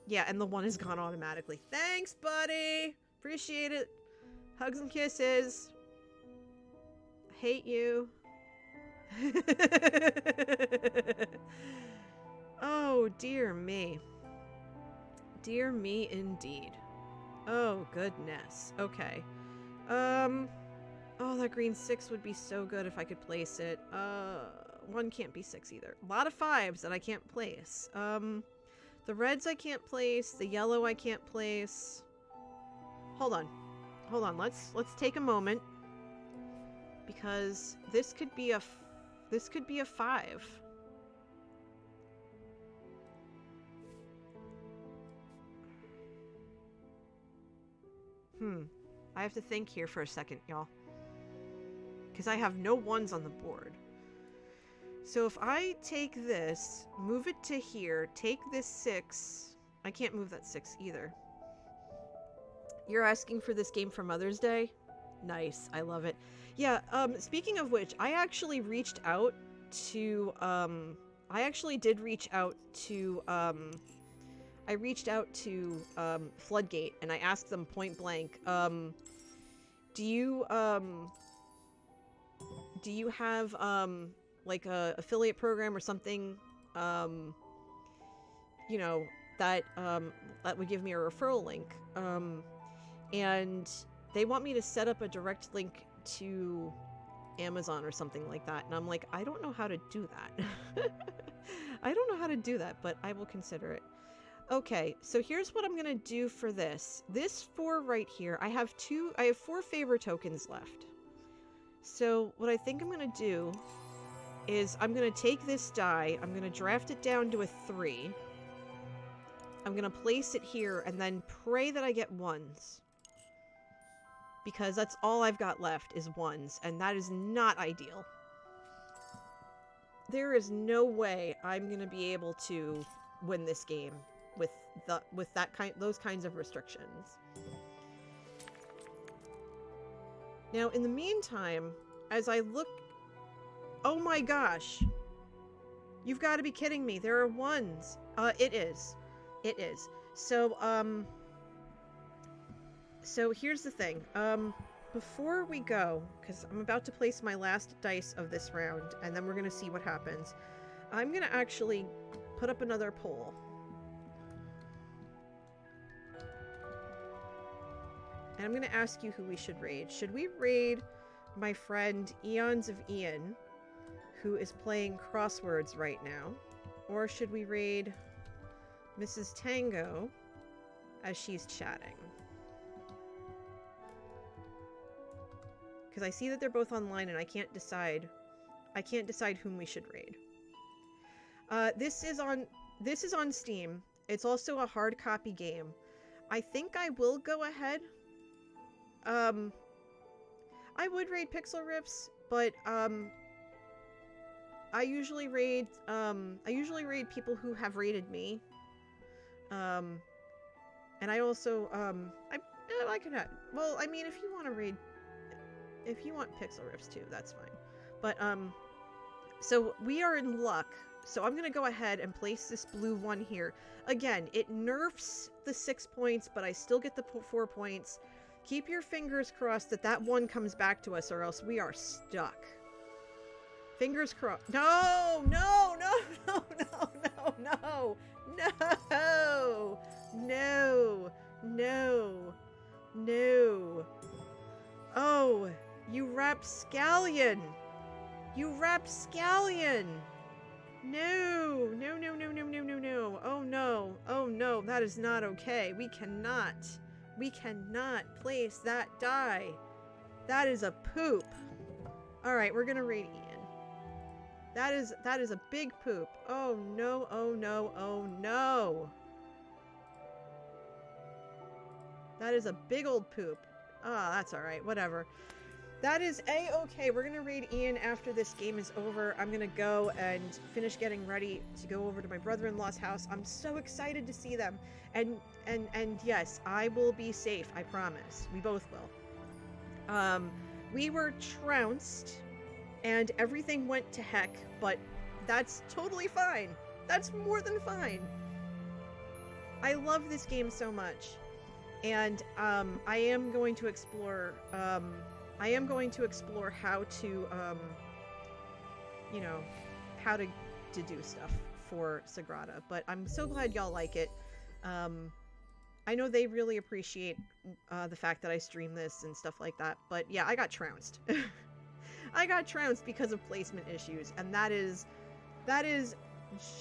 S2: Yeah, and the 1 is gone automatically. Thanks, buddy! Appreciate it. Hugs and kisses. I hate you. Oh, dear me. Dear me, indeed. Oh, goodness. Okay. Oh, that green 6 would be so good if I could place it. 1 can't be 6 either. A lot of 5s that I can't place. The reds I can't place. The yellow I can't place. Hold on. Hold on. Let's take a moment. Because this could be a 5. I have to think here for a second, y'all. Because I have no 1s on the board. So if I take this, move it to here, take this 6... I can't move that 6 either. You're asking for this game for Mother's Day? Nice. I love it. Yeah, speaking of which, I actually reached out to, Floodgate, and I asked them point blank, do you have, like a affiliate program or something, you know, that would give me a referral link, and they want me to set up a direct link to Amazon or something like that, and I'm like, I don't know how to do that. I don't know how to do that, but I will consider it. Okay, so here's what I'm gonna do for this. This 4 right here, I have 4 favor tokens left. So what I think I'm gonna do is I'm gonna take this die, I'm gonna draft it down to a 3. I'm gonna place it here and then pray that I get 1s. Because that's all I've got left is 1s, and that is not ideal. There is no way I'm gonna be able to win this game with those kinds of restrictions. Now, in the meantime, as I look... Oh my gosh! You've got to be kidding me. There are 1s. It is. It is. So, so here's the thing. Before we go, because I'm about to place my last dice of this round, and then we're going to see what happens, I'm going to actually put up another poll. And I'm going to ask you who we should raid. Should we raid my friend Eons of Ian, who is playing crosswords right now? Or should we raid Mrs. Tango as she's chatting? Because I see that they're both online and I can't decide whom we should raid. This is on Steam. It's also a hard copy game. I think I will go ahead. I would raid Pixel Riffs, but I usually raid people who have raided me. And I also I could have, well, I mean, if you want to raid, if you want Pixel Riffs too, that's fine. But so we are in luck. So I'm gonna go ahead and place this blue 1 here. Again, it nerfs the 6 points, but I still get the 4 points. Keep your fingers crossed that that 1 comes back to us, or else we are stuck. Fingers crossed. No! No! No! No! No! No! No! No! No! No! Oh! You rapscallion! You rapscallion! No! No! No! No! No! No! No! No! Oh no! Oh no! That is not okay. We cannot place that die. That is a poop. Alright, we're gonna raid Ian. That is a big poop. Oh no, oh no, oh no. That is a big old poop. Ah, that's alright, whatever. That is a-okay. We're gonna raid Ian after this game is over. I'm gonna go and finish getting ready to go over to my brother-in-law's house. I'm so excited to see them. And yes, I will be safe, I promise. We both will. We were trounced, and everything went to heck, but that's totally fine. That's more than fine. I love this game so much. And I am going to explore how to you know, how to do stuff for Sagrada, but I'm so glad y'all like it. I know they really appreciate the fact that I stream this and stuff like that. But yeah, I got trounced. I got trounced because of placement issues, and that is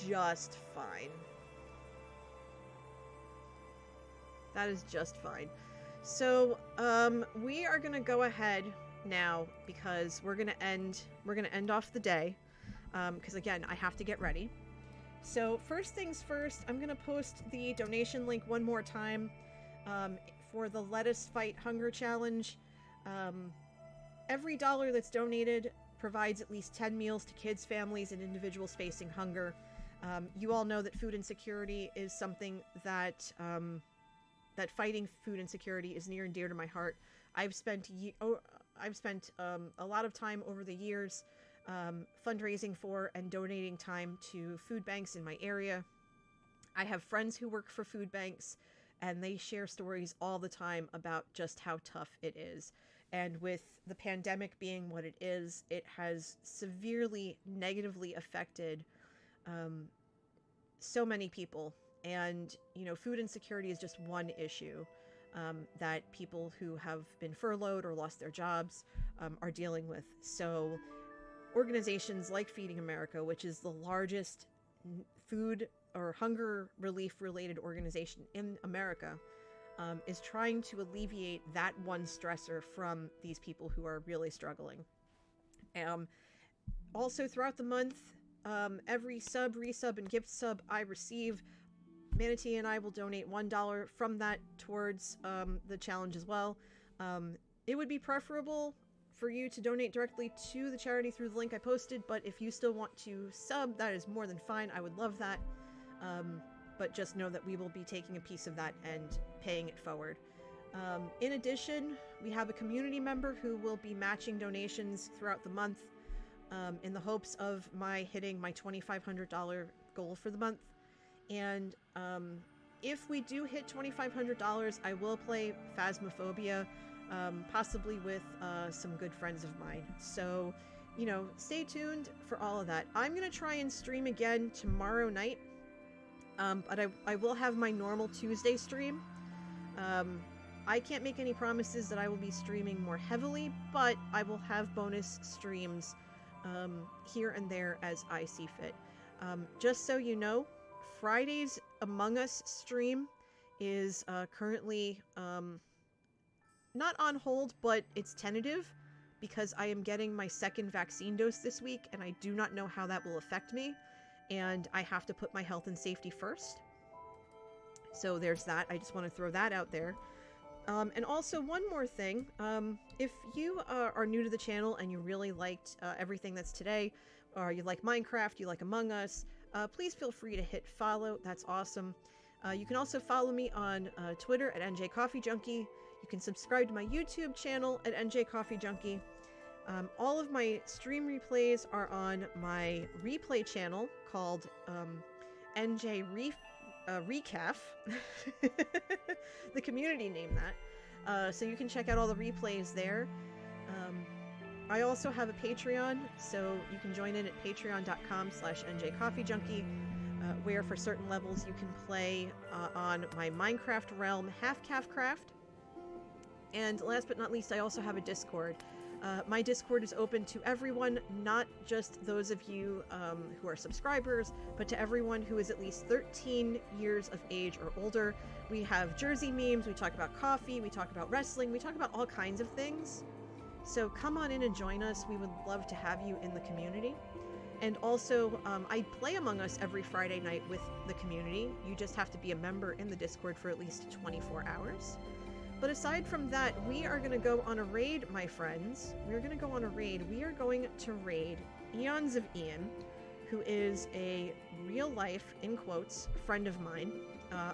S2: just fine. That is just fine. So, we are gonna go ahead now because we're gonna end off the day. Because again, I have to get ready. So first things first, I'm gonna post the donation link one more time for the Let Us Fight Hunger Challenge. Every dollar that's donated provides at least 10 meals to kids, families, and individuals facing hunger. You all know that food insecurity is something that that fighting food insecurity is near and dear to my heart. I've spent a lot of time over the years fundraising for and donating time to food banks in my area. I have friends who work for food banks, and they share stories all the time about just how tough it is. And with the pandemic being what it is, it has severely negatively affected so many people. And, you know, food insecurity is just one issue that people who have been furloughed or lost their jobs are dealing with. So organizations like Feeding America, which is the largest food or hunger relief related organization in America, is trying to alleviate that one stressor from these people who are really struggling. Also throughout the month, every sub, resub, and gift sub I receive, Manatee and I will donate $1 from that towards the challenge as well. It would be preferable for you to donate directly to the charity through the link I posted, but if you still want to sub, that is more than fine. I would love that. But just know that we will be taking a piece of that and paying it forward. In addition, we have a community member who will be matching donations throughout the month in the hopes of my hitting my $2,500 goal for the month. And if we do hit $2,500, I will play Phasmophobia, possibly with some good friends of mine. So, you know, stay tuned for all of that. I'm going to try and stream again tomorrow night, but I will have my normal Tuesday stream. I can't make any promises that I will be streaming more heavily, but I will have bonus streams here and there as I see fit. Just so you know, Friday's Among Us stream is currently not on hold, but it's tentative because I am getting my second vaccine dose this week, and I do not know how that will affect me, and I have to put my health and safety first. So there's that. I just want to throw that out there. And also one more thing, if you are new to the channel and you really liked everything that's today, or you like Minecraft, you like Among Us, please feel free to hit follow. That's awesome. You can also follow me on Twitter at NJCoffeeJunkie. You can subscribe to my YouTube channel at NJCoffeeJunkie. All of my stream replays are on my replay channel called NJ Recaf. The community named that. So you can check out all the replays there. I also have a Patreon, so you can join in at patreon.com/NJCoffeeJunkie, where for certain levels you can play on my Minecraft realm, Half-Calf-Craft. And last but not least, I also have a Discord. My Discord is open to everyone, not just those of you who are subscribers, but to everyone who is at least 13 years of age or older. We have Jersey memes, we talk about coffee, we talk about wrestling, we talk about all kinds of things. So come on in and join us. We would love to have you in the community. And also, I play Among Us every Friday night with the community. You just have to be a member in the Discord for at least 24 hours. But aside from that, we are going to go on a raid, my friends. We're going to go on a raid. We are going to raid Eons of Ian, who is a real-life, in quotes, friend of mine.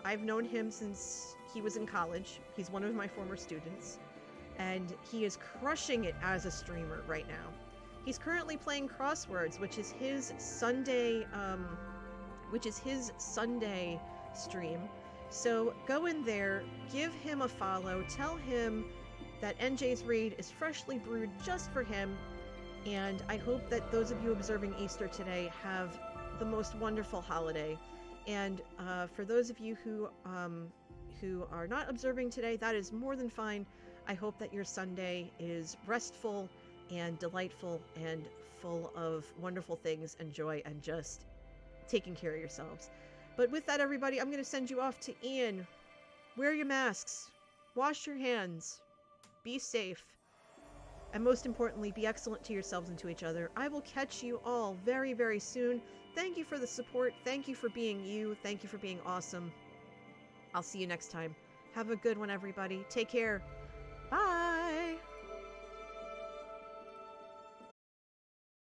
S2: I've known him since he was in college. He's one of my former students. And he is crushing it as a streamer right now. He's currently playing Crosswords, which is his Sunday stream. So go in there, give him a follow, tell him that NJ's Raid is freshly brewed just for him, and I hope that those of you observing Easter today have the most wonderful holiday. And for those of you who are not observing today, that is more than fine. I hope that your Sunday is restful and delightful and full of wonderful things and joy and just taking care of yourselves. But with that, everybody, I'm going to send you off to Ian. Wear your masks. Wash your hands. Be safe. And most importantly, be excellent to yourselves and to each other. I will catch you all very, very soon. Thank you for the support. Thank you for being you. Thank you for being awesome. I'll see you next time. Have a good one, everybody. Take care. Bye.